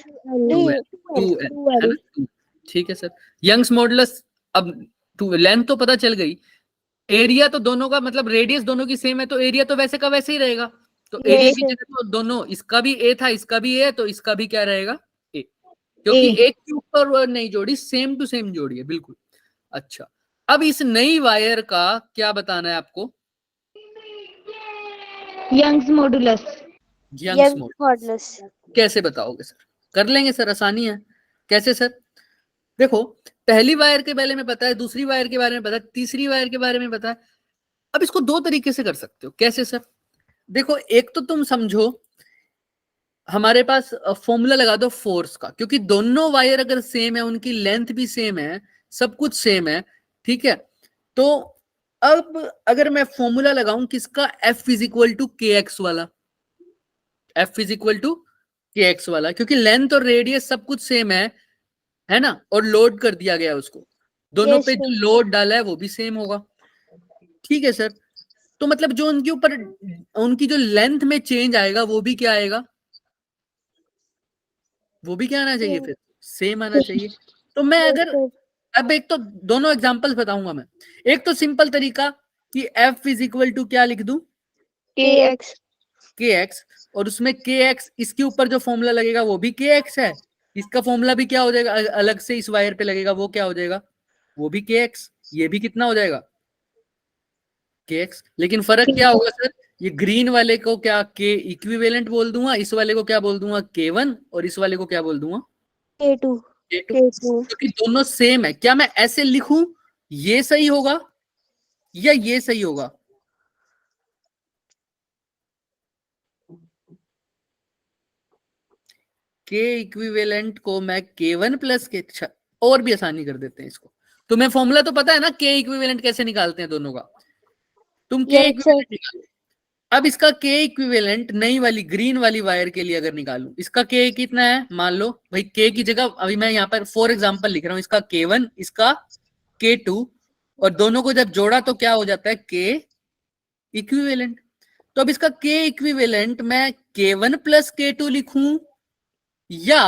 Speaker 1: 2L, ठीक है सर। यंग्स मॉडुलस, अब लेंथ तो पता चल गई, एरिया तो दोनों का, मतलब रेडियस दोनों की सेम है तो एरिया तो वैसे का वैसे ही रहेगा। तो एरिया की जगह तो दोनों, इसका भी ए था इसका भी ए, तो इसका भी क्या रहेगा? ए, क्योंकि एक के ऊपर नहीं जोड़ी, सेम टू सेम जोड़ी है, बिल्कुल। अच्छा, अब इस नई वायर का क्या बताना है आपको?
Speaker 2: Young's modulus.
Speaker 1: यंग्स मॉडुलस कैसे बताओगे सर? कर लेंगे सर, आसानी है। कैसे सर? देखो, पहली वायर के बारे में पता है, दूसरी वायर के बारे में पता है, तीसरी वायर के बारे में पता है। अब इसको 2 तरीके से कर सकते हो। कैसे सर? देखो, एक तो तुम समझो हमारे पास फॉर्मूला लगा दो फोर्स का, क्योंकि दोनों वायर अगर सेम है, उनकी लेंथ भी सेम है, सब कुछ सेम है, ठीक है? तो अब अगर मैं फॉर्मूला लगाऊं किसका? F इज इक्वल टू के एक्स वाला। F इज इक्वल टू के एक्स वाला, क्योंकि लेंथ और रेडियस सब कुछ सेम है ना? और लोड कर दिया गया उसको, दोनों पे जो लोड डाला है वो भी सेम होगा, ठीक है सर? तो मतलब जो उनके ऊपर, उनकी जो लेंथ में चेंज आएगा वो भी क्या आएगा? वो भी क्या आना चाहिए? फिर सेम आना चाहिए। तो मैं अगर, अब एक तो दोनों एग्जांपल्स बताऊंगा मैं। एक तो सिंपल तरीका कि F इज इक्वल टू क्या लिख दूं? के एक्स, और उसमें के एक्स, इसके ऊपर जो फॉर्मूला लगेगा वो भी के एक्स है, इसका फॉर्मूला भी क्या हो जाएगा? अलग से इस वायर पे लगेगा, वो क्या हो जाएगा? वो भी के एक्स। ये भी कितना हो जाएगा? के एक्स। लेकिन फर्क क्या होगा सर? ये ग्रीन वाले को क्या के इक्विवेलेंट बोल दूंगा, इस वाले को क्या बोल दूंगा? K1, और इस वाले को क्या बोल दूंगा?
Speaker 3: K2.
Speaker 1: क्योंकि दोनों सेम है। क्या मैं ऐसे लिखूं ये सही होगा या ये सही होगा? के इक्विवेलेंट को मैं K1 प्लस के, और भी आसानी कर देते हैं इसको। तुम्हें फॉर्मूला तो पता है ना के इक्विवेलेंट कैसे निकालते हैं दोनों का, तुम के
Speaker 3: Yes, sir.
Speaker 1: इक्विवेलेंट निकालो। अब इसका के इक्विवेलेंट नई वाली ग्रीन वाली वायर के लिए अगर निकालूं, इसका के कितना है, मान लो भाई के की जगह अभी मैं यहाँ पर फॉर एग्जांपल लिख रहा हूँ, इसका K1 इसका K2, और दोनों को जब जोड़ा तो क्या हो जाता है के इक्विवेलेंट। तो अब इसका के इक्विवेलेंट मैं K1 प्लस K2 लिखूं या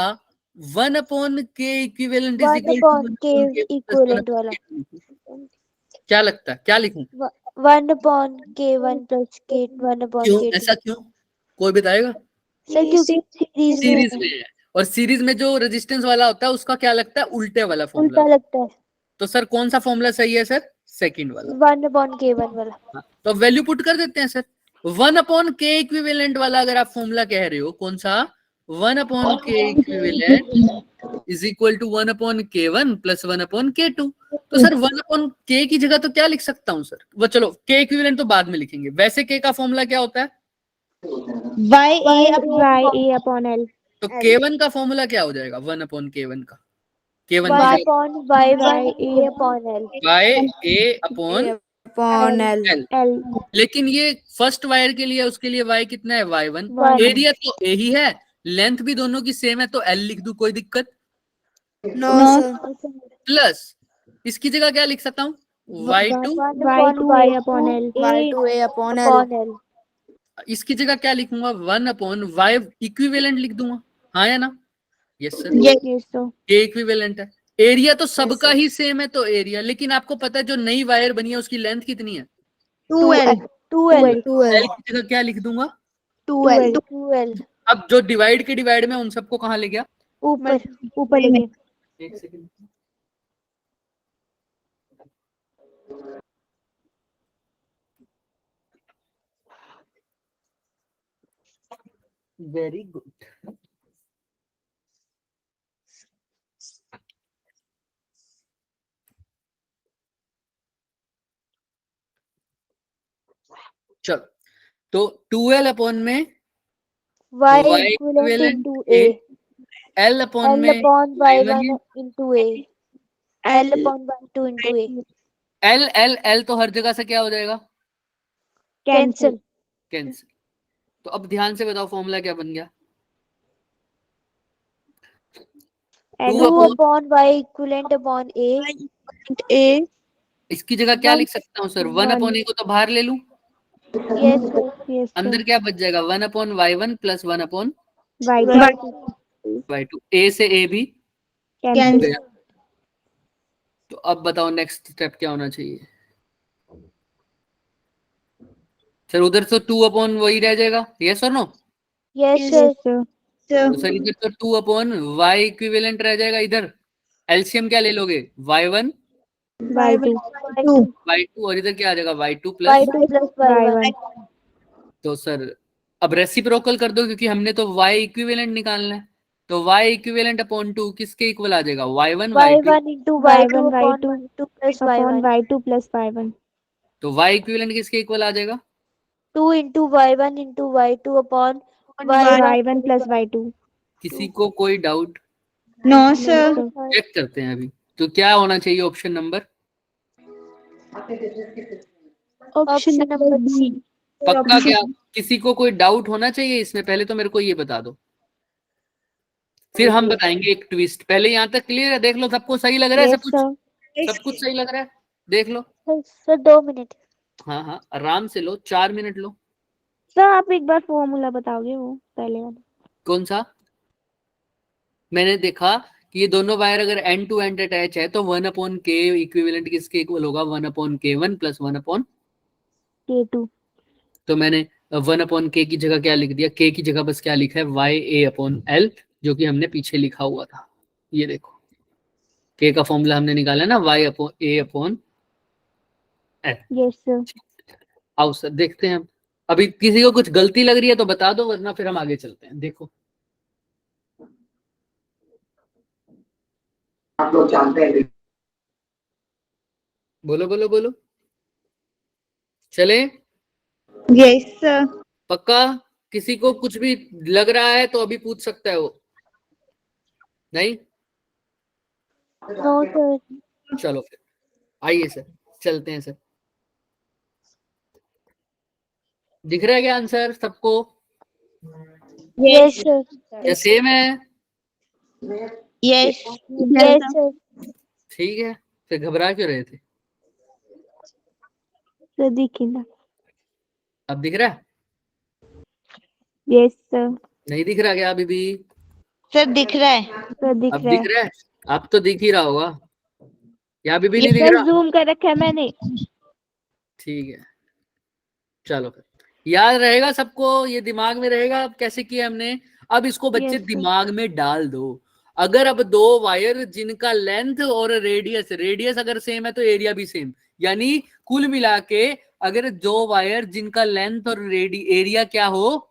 Speaker 1: 1 K equivalent is
Speaker 3: 1
Speaker 1: equal
Speaker 3: upon
Speaker 1: to
Speaker 3: K equivalent वाला.
Speaker 1: क्या लगता है, क्या लिखूं?
Speaker 3: 1 upon K1 plus K 1 upon
Speaker 1: क्यों,
Speaker 3: K2.
Speaker 1: ऐसा क्यों, कोई बताएगा?
Speaker 3: सर क्योंकि सीरीज
Speaker 1: सीरीज
Speaker 3: में
Speaker 1: में है, और सीरीज में जो रेजिस्टेंस वाला होता है उसका क्या लगता है, उल्टे वाला फॉर्मूला।
Speaker 3: उल्टा लगता है.
Speaker 1: तो सर कौन सा फॉर्मूला सही है सर, सेकंड वाला।
Speaker 3: 1 upon K1 वाला.
Speaker 1: हाँ, तो वैल्यू पुट कर देते हैं सर। 1 अपॉन के इक्विवेलेंट वाला अगर आप फॉर्मूला कह रहे हो, कौन सा, 1 upon K equivalent is equal to 1 upon K1 plus 1 upon K2। तो सर 1 अपॉन के की जगह तो क्या लिख सकता हूँ सर, वो चलो के इक्विवेलेंट तो बाद में लिखेंगे, वैसे के का फॉर्मूला क्या होता है,
Speaker 2: Y upon L.
Speaker 1: तो K1 का फॉर्मूला क्या हो जाएगा, 1 अपॉन K1 का, K1
Speaker 3: 1
Speaker 1: की
Speaker 3: upon Y1 A upon L.
Speaker 1: By A upon
Speaker 2: Upon L.
Speaker 1: L। लेकिन ये फर्स्ट वायर के लिए, उसके लिए y कितना है, y1।
Speaker 3: One.
Speaker 1: एरिया तो ए ही है, लेंथ भी दोनों की सेम है, तो L लिख दूं, कोई दिक्कत।
Speaker 2: No, sir.
Speaker 1: प्लस इसकी जगह क्या लिख सकता हूँ, y2,
Speaker 3: 1 upon
Speaker 2: Y2 A upon L.
Speaker 3: Y2
Speaker 2: A upon
Speaker 3: upon L.
Speaker 1: इसकी जगह क्या लिखूंगा, 1 अपॉन y इक्विवेलेंट लिख दूंगा, हाँ या ना, यस सर,
Speaker 2: Yes, sir.
Speaker 1: ए इक्विवेलेंट है। एरिया तो सबका ही सेम है, तो एरिया, लेकिन आपको पता है जो नई वायर बनी है उसकी लेंथ कितनी है,
Speaker 2: 2L.
Speaker 3: 2L.
Speaker 1: L की जगह क्या लिख दूंगा,
Speaker 2: 2L.
Speaker 3: 2L.
Speaker 1: अब जो डिवाइड के डिवाइड में उन सबको कहाँ ले गया,
Speaker 3: ऊपर लेंगे.
Speaker 1: एक सेकंड, वेरी गुड। चलो, तो 2L अपॉन में
Speaker 3: Y
Speaker 1: Y
Speaker 3: equivalent
Speaker 1: equivalent
Speaker 3: into
Speaker 1: A,
Speaker 3: A.
Speaker 1: L upon
Speaker 3: L
Speaker 1: में
Speaker 3: upon
Speaker 1: Y1
Speaker 3: Y1 into A. L upon Y2 into A.
Speaker 1: L L L तो हर जगह से क्या हो जाएगा,
Speaker 3: Cancel.
Speaker 1: कैंसिल। तो अब ध्यान से बताओ फॉर्मूला क्या बन गया, 2
Speaker 3: 2
Speaker 1: upon,
Speaker 3: upon Y equivalent upon A.
Speaker 2: A.
Speaker 1: इसकी जगह क्या लिख सकता हूँ सर, 1 अपॉन ए को तो बाहर ले लूं,
Speaker 3: Yes, sir.
Speaker 2: Yes,
Speaker 1: अंदर
Speaker 2: sir.
Speaker 1: क्या बच जाएगा, 1 upon Y1 plus 1 upon
Speaker 2: Y2.
Speaker 1: Y2, ए से ए भी
Speaker 2: Cancel.
Speaker 1: गया। तो अब बताओ नेक्स्ट स्टेप क्या होना चाहिए सर, उधर तो 2 अपॉन वही रह जाएगा, यस और नो,
Speaker 3: Yes, sir.
Speaker 2: sir.
Speaker 1: तो सर इधर तो 2 अपॉन वाई इक्विवेलेंट रह जाएगा, इधर एलसीएम क्या ले लोगे, y1
Speaker 2: Y2.
Speaker 1: y2, और इधर क्या आ जाएगा, y2 plus,
Speaker 3: Y2 plus Y1.
Speaker 2: Y1.
Speaker 1: तो सर अब रेसिप्रोकल कर दो, क्योंकि हमने तो y इक्विवेलेंट निकालना है, तो y इक्विवेलेंट अपॉन 2 किसके इक्वल आ जाएगा, y1 y2,
Speaker 3: Y1 into Y2 upon Y2 plus
Speaker 2: Upon
Speaker 3: Y1.
Speaker 2: Y2 plus Y1.
Speaker 1: तो y इक्विवेलेंट किसके इक्वल आ जाएगा,
Speaker 3: 2 into Y1 into Y2 upon Y1.
Speaker 2: Y1 plus Y2.
Speaker 1: किसी को कोई डाउट,
Speaker 2: No, sir.
Speaker 1: चेक करते हैं अभी। तो क्या होना चाहिए option number,
Speaker 3: Option number C.
Speaker 1: पक्का क्या, किसी को कोई डाउट होना चाहिए इसमें, पहले तो मेरे को ये बता दो, फिर हम बताएंगे एक ट्विस्ट। पहले यहाँ तक क्लियर है, देख लो सबको सही लग रहा है,
Speaker 3: Yes,
Speaker 1: सब
Speaker 3: sir.
Speaker 1: कुछ, सब कुछ सही लग रहा है, देख लो,
Speaker 3: सर 2 मिनट.
Speaker 1: हाँ हाँ आराम से लो, 4 मिनट लो।
Speaker 2: सर आप एक बार फॉर्मूला बताओगे वो पहले वाला,
Speaker 1: कौन सा, मैंने देखा कि ये दोनों वायर अगर एंड टू एंड अटैच है तो 1 अपॉन के इक्विवेलेंट किसके इक्वल होगा, 1 upon K1 plus 1 upon
Speaker 2: K2.
Speaker 1: तो मैंने 1 अपॉन के की जगह क्या लिख दिया, के की जगह बस क्या लिखा है, वाई ए अपॉन एल, जो कि हमने पीछे लिखा हुआ था, ये देखो के का फॉर्मूला हमने निकाला ना, वाई अपॉन ए अपॉन एल।
Speaker 2: Yes, sir.
Speaker 1: आओ सर देखते हैं हम, अभी किसी को कुछ गलती लग रही है तो बता दो, वरना फिर हम आगे चलते हैं। देखो
Speaker 4: आप लोग जानते हैं,
Speaker 1: बोलो बोलो बोलो, चले,
Speaker 2: Yes, sir.
Speaker 1: पक्का, किसी को कुछ भी लग रहा है तो अभी पूछ सकता है वो, नहीं?
Speaker 3: No, sir.
Speaker 1: चलो फिर आइए सर, चलते हैं सर। दिख रहा है क्या आंसर सबको?
Speaker 3: Yes, sir.
Speaker 1: या सेम है?
Speaker 2: Yes.
Speaker 3: Yes, sir.
Speaker 1: ठीक है, फिर घबरा क्यों रहे थे?
Speaker 3: Sir, दिखेगा.
Speaker 1: अब दिख रहा है?
Speaker 3: Yes, sir.
Speaker 1: नहीं दिख रहा क्या अभी भी?
Speaker 2: सर दिख रहा है।
Speaker 3: Sir, दिख
Speaker 1: अब
Speaker 3: रहा
Speaker 1: दिख
Speaker 3: है.
Speaker 1: रहा है? अब तो दिख ही रहा होगा, या अभी भी
Speaker 2: ये
Speaker 1: नहीं दिख
Speaker 3: सर
Speaker 1: रहा?
Speaker 3: जूम कर रखा है मैंने.
Speaker 1: ठीक है, चलो फिर याद रहेगा सबको, ये दिमाग में रहेगा अब कैसे किया हमने। अब इसको बच्चे
Speaker 3: Yes, sir.
Speaker 1: दिमाग में डाल दो। अगर अब दो वायर जिनका लेंथ और रेडियस अगर सेम है तो एरिया भी सेम, यानी कुल मिला के अगर दो वायर जिनका लेंथ और एरिया क्या हो,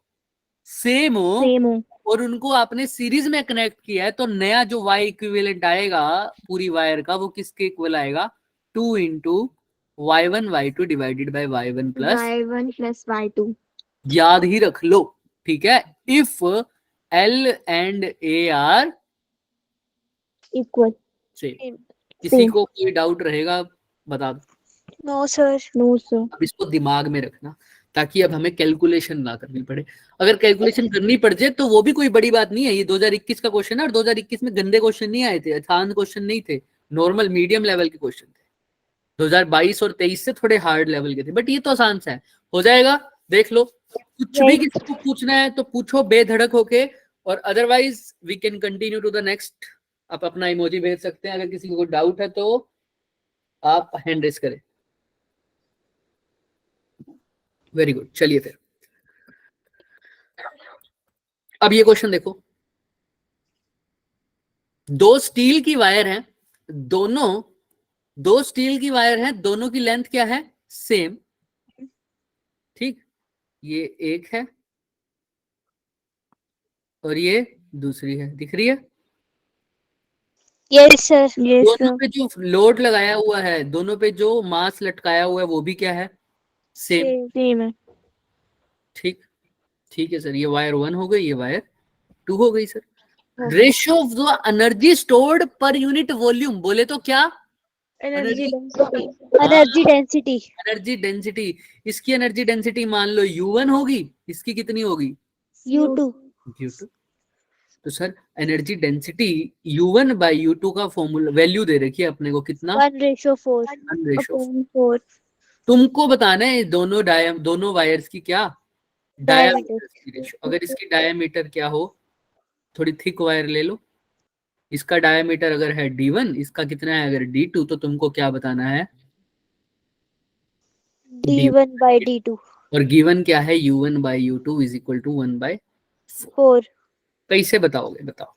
Speaker 1: सेम हो,
Speaker 3: Same हो.
Speaker 1: और उनको आपने सीरीज में कनेक्ट किया है, तो नया जो वाई इक्विवेलेंट आएगा पूरी वायर का, वो किसके इक्वल आएगा? 2 into y1 y2 divided by y1 plus
Speaker 3: Y1 plus Y2.
Speaker 1: याद ही रख लो, ठीक है। If L and A are
Speaker 3: Equal.
Speaker 1: Same. किसी को कोई डाउट रहेगा बता दो।
Speaker 3: No, sir. No, sir.
Speaker 1: अब इसको दिमाग में रखना ताकि अब हमें कैलकुलेशन ना करनी पड़े। अगर कैलकुलेशन करनी पड़ जाए तो वो भी कोई बड़ी बात नहीं है। ये 2021 का क्वेश्चन है और 2021 में गंदे क्वेश्चन नहीं आए थे, आसान क्वेश्चन नहीं थे, नॉर्मल मीडियम लेवल के क्वेश्चन थे। 2022 और 23 से थोड़े हार्ड लेवल के थे, बट ये तो आसान सा है, हो जाएगा। देख लो, कुछ भी किसी को पूछना है तो पूछो बेधड़क होके, और otherwise we can continue to the next. आप अपना इमोजी भेज सकते हैं, अगर किसी को डाउट है तो आप हैंड रेस करें। वेरी गुड, चलिए फिर अब ये क्वेश्चन देखो। दो स्टील की वायर हैं, दो स्टील की वायर हैं, दोनों की लेंथ क्या है? सेम, ठीक। ये एक है और ये दूसरी है, दिख रही है?
Speaker 3: Yes, sir. Yes,
Speaker 1: दोनों
Speaker 3: sir.
Speaker 1: पे जो लोड लगाया हुआ है, दोनों पे जो मास लटकाया हुआ है, वो भी क्या है? सेम,
Speaker 3: Same है.
Speaker 1: ठीक। ठीक है सर, ये वायर 1 हो गई, ये वायर 2 हो गई sir. Ratio of the energy stored per unit volume, बोले तो क्या?
Speaker 3: Energy density. Energy density.
Speaker 1: Energy density. इसकी एनर्जी डेंसिटी मान लो U1 होगी, इसकी कितनी होगी?
Speaker 3: U2.
Speaker 1: U2। तो sir energy density U1 by U2 का फॉर्मूला वैल्यू दे रखी है अपने को, कितना?
Speaker 3: 1:4.
Speaker 1: 1:4। तुमको बताना है दोनों वायर्स की क्या डायमीटर की रेशियो। अगर इसकी डायमीटर क्या हो, थोड़ी थिक वायर ले लो, इसका डायमीटर अगर है D1, इसका कितना है अगर D2, तो तुमको क्या बताना है?
Speaker 3: D1 by D2.
Speaker 1: और गिवन क्या है? U1 by U2 is equal to 1/4।
Speaker 3: 4.
Speaker 1: कैसे बताओगे, बताओ।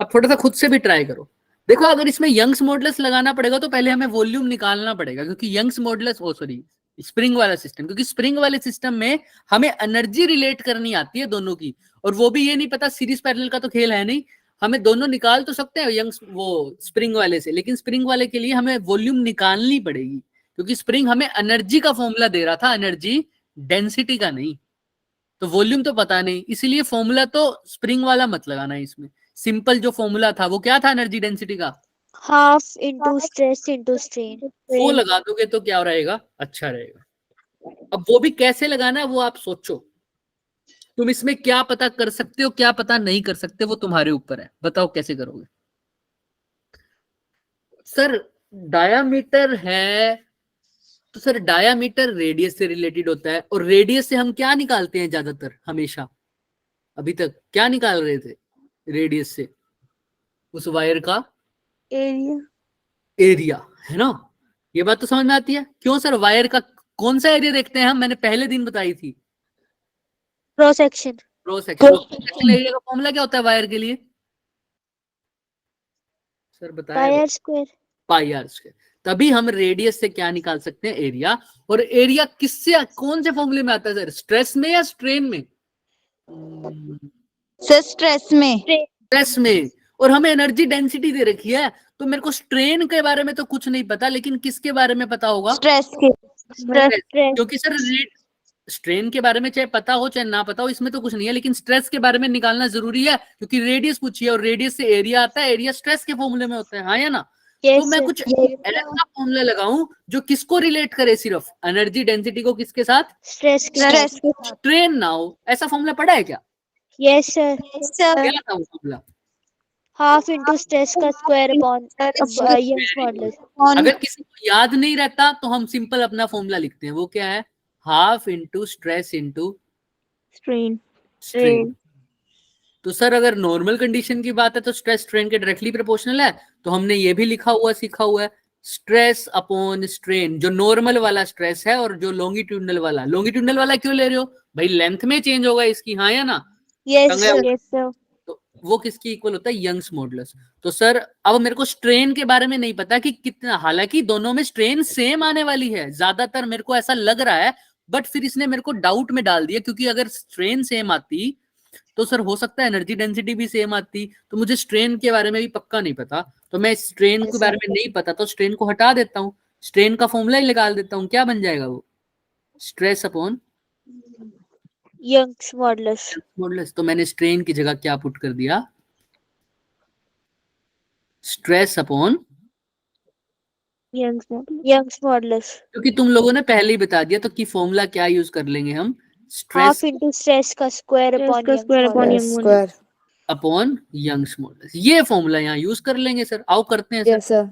Speaker 1: अब थोड़ा सा खुद से भी ट्राई करो। देखो, अगर इसमें यंग्स मॉडुलस लगाना पड़ेगा तो पहले हमें वॉल्यूम निकालना पड़ेगा, क्योंकि यंग्स मॉडुलस स्प्रिंग वाला सिस्टम, क्योंकि स्प्रिंग वाले सिस्टम में हमें एनर्जी रिलेट करनी आती है दोनों की, और वो भी ये नहीं पता, सीरीज पैरेलल का तो खेल है नहीं, हमें दोनों निकाल तो सकते हैं यंग्स वो स्प्रिंग वाले से, लेकिन स्प्रिंग वाले के लिए हमें वॉल्यूम निकालनी पड़ेगी, क्योंकि स्प्रिंग हमें एनर्जी का फॉर्मूला दे रहा था, एनर्जी डेंसिटी का नहीं। तो वॉल्यूम तो पता नहीं, इसीलिए फॉर्मूला तो स्प्रिंग वाला मत लगाना है इसमें। सिंपल जो फॉर्मूला था वो क्या था एनर्जी डेंसिटी का?
Speaker 3: Half into stress into strain.
Speaker 1: वो लगा दोगे तो क्या रहेगा? अच्छा रहेगा। अब वो भी कैसे लगाना है वो आप सोचो। तुम इसमें क्या पता कर सकते हो, क्या पता नहीं कर सकते, वो तुम्हारे ऊपर है। बताओ कैसे करोगे। सर डायामीटर है तो सर डायामीटर रेडियस से रिलेटेड होता है, और रेडियस से हम क्या निकालते हैं ज्यादातर, हमेशा अभी तक क्या निकाल रहे थे रेडियस से? उस वायर का
Speaker 3: Area.
Speaker 1: एरिया, है ना? ये बात तो समझ में आती है। क्यों सर, वायर का कौन सा एरिया देखते हैं हम? मैंने पहले दिन बताई थी,
Speaker 3: Cross section.
Speaker 1: Cross section area का फॉर्मूला क्या होता है वायर के लिए? सर बताया,
Speaker 3: Pi r square.
Speaker 1: Pi R square. तभी हम रेडियस से क्या निकाल सकते हैं? एरिया। और एरिया किससे, कौन से फॉर्मूले में आता है सर, स्ट्रेस में या स्ट्रेन में?
Speaker 2: सर स्ट्रेस में।
Speaker 1: स्ट्रेस में। और हमें एनर्जी डेंसिटी दे रखी है, तो मेरे को स्ट्रेन के बारे में तो कुछ नहीं पता, लेकिन किसके बारे में पता होगा?
Speaker 2: स्ट्रेस के।
Speaker 3: Stress.
Speaker 1: क्योंकि सर स्ट्रेन के बारे में चाहे पता हो चाहे ना पता हो, इसमें तो कुछ नहीं है, लेकिन स्ट्रेस के बारे में निकालना जरूरी है, क्योंकि रेडियस पूछी है और रेडियस से एरिया आता है, एरिया स्ट्रेस के फॉर्मूले में होता है, हाँ या ना। तो मैं कुछ ऐसा फॉर्मूला लगाऊं जो किसको रिलेट करे, सिर्फ एनर्जी डेंसिटी को किसके साथ,
Speaker 3: स्ट्रेस
Speaker 1: स्ट्रेन ना हो। ऐसा फॉर्मूला पढ़ा है क्या?
Speaker 3: यस सर
Speaker 1: क्या था वो फॉर्मूला?
Speaker 3: हाफ इंटू स्ट्रेस का स्क्वायर अपॉन यंग्स मॉडुलस
Speaker 1: अगर किसी को याद नहीं रहता तो हम सिंपल अपना फॉर्मूला लिखते हैं, वो क्या है, half into stress into
Speaker 3: strain
Speaker 1: strain. तो सर अगर नॉर्मल कंडीशन की बात है तो स्ट्रेस स्ट्रेन के डायरेक्टली प्रोपोर्शनल है, तो हमने ये भी लिखा हुआ सीखा हुआ है, स्ट्रेस अपॉन स्ट्रेन, जो नॉर्मल वाला स्ट्रेस है और जो लॉन्गिट्यूडनल वाला क्यों ले रहे हो भाई, लेंथ में चेंज होगा इसकी, हाँ या ना।
Speaker 3: यस सर
Speaker 1: तो वो किसकी इक्वल होता है, यंग्स मॉडुलस। तो सर अब मेरे को स्ट्रेन के बारे में नहीं पता कि कितना, हालांकि दोनों में स्ट्रेन सेम आने वाली है, ज्यादातर मेरे को ऐसा लग रहा है, बट फिर इसने मेरे को डाउट में डाल दिया, क्योंकि अगर स्ट्रेन सेम आती तो सर हो सकता है एनर्जी डेंसिटी भी सेम आती, तो मुझे स्ट्रेन के बारे में भी पक्का नहीं पता, तो मैं स्ट्रेन के बारे में नहीं पता तो स्ट्रेन को हटा देता हूँ, स्ट्रेन का फॉर्मूला ही निकाल देता हूँ, क्या बन जाएगा वो, स्ट्रेस अपॉन
Speaker 3: यंग्स मॉडुलस।
Speaker 1: तो मैंने स्ट्रेन की जगह क्या पुट कर दिया, स्ट्रेस अपॉन
Speaker 3: यंग्स मॉडुलस,
Speaker 1: क्योंकि तुम लोगों ने पहले ही बता दिया, तो कि फॉर्मूला क्या यूज कर लेंगे हम, स्ट्रेस
Speaker 3: हाफ इंटू स्ट्रेस का square upon
Speaker 1: upon Young's modulus, ये फॉर्मूला यहाँ यूज कर लेंगे सर। आओ करते हैं
Speaker 4: yes sir.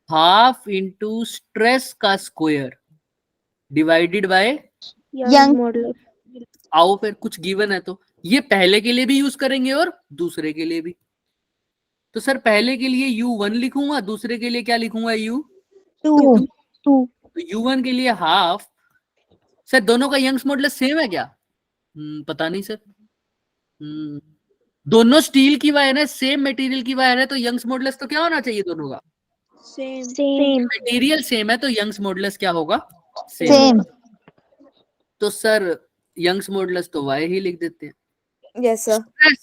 Speaker 1: Half into stress का square divided by
Speaker 3: Young's modulus.
Speaker 1: आओ फिर कुछ गिवन है तो ये पहले के लिए भी यूज करेंगे और दूसरे के लिए भी। तो सर पहले के लिए U1 लिखूंगा, दूसरे के लिए क्या लिखूंगा,
Speaker 3: टू
Speaker 1: तो U1 के लिए हाफ। सर दोनों का यंग्स मॉडुलस सेम है क्या? पता नहीं सर। दोनों स्टील की वायर है, सेम मटेरियल की वायर है, तो यंग्स मॉडुलस तो क्या होना चाहिए दोनों का,
Speaker 3: सेम
Speaker 1: मटेरियल सेम है तो यंग्स मॉडुलस क्या होगा,
Speaker 2: सेम।
Speaker 1: तो सर यंग्स मॉडुलस तो y ही लिख देते हैं।
Speaker 4: Yes sir.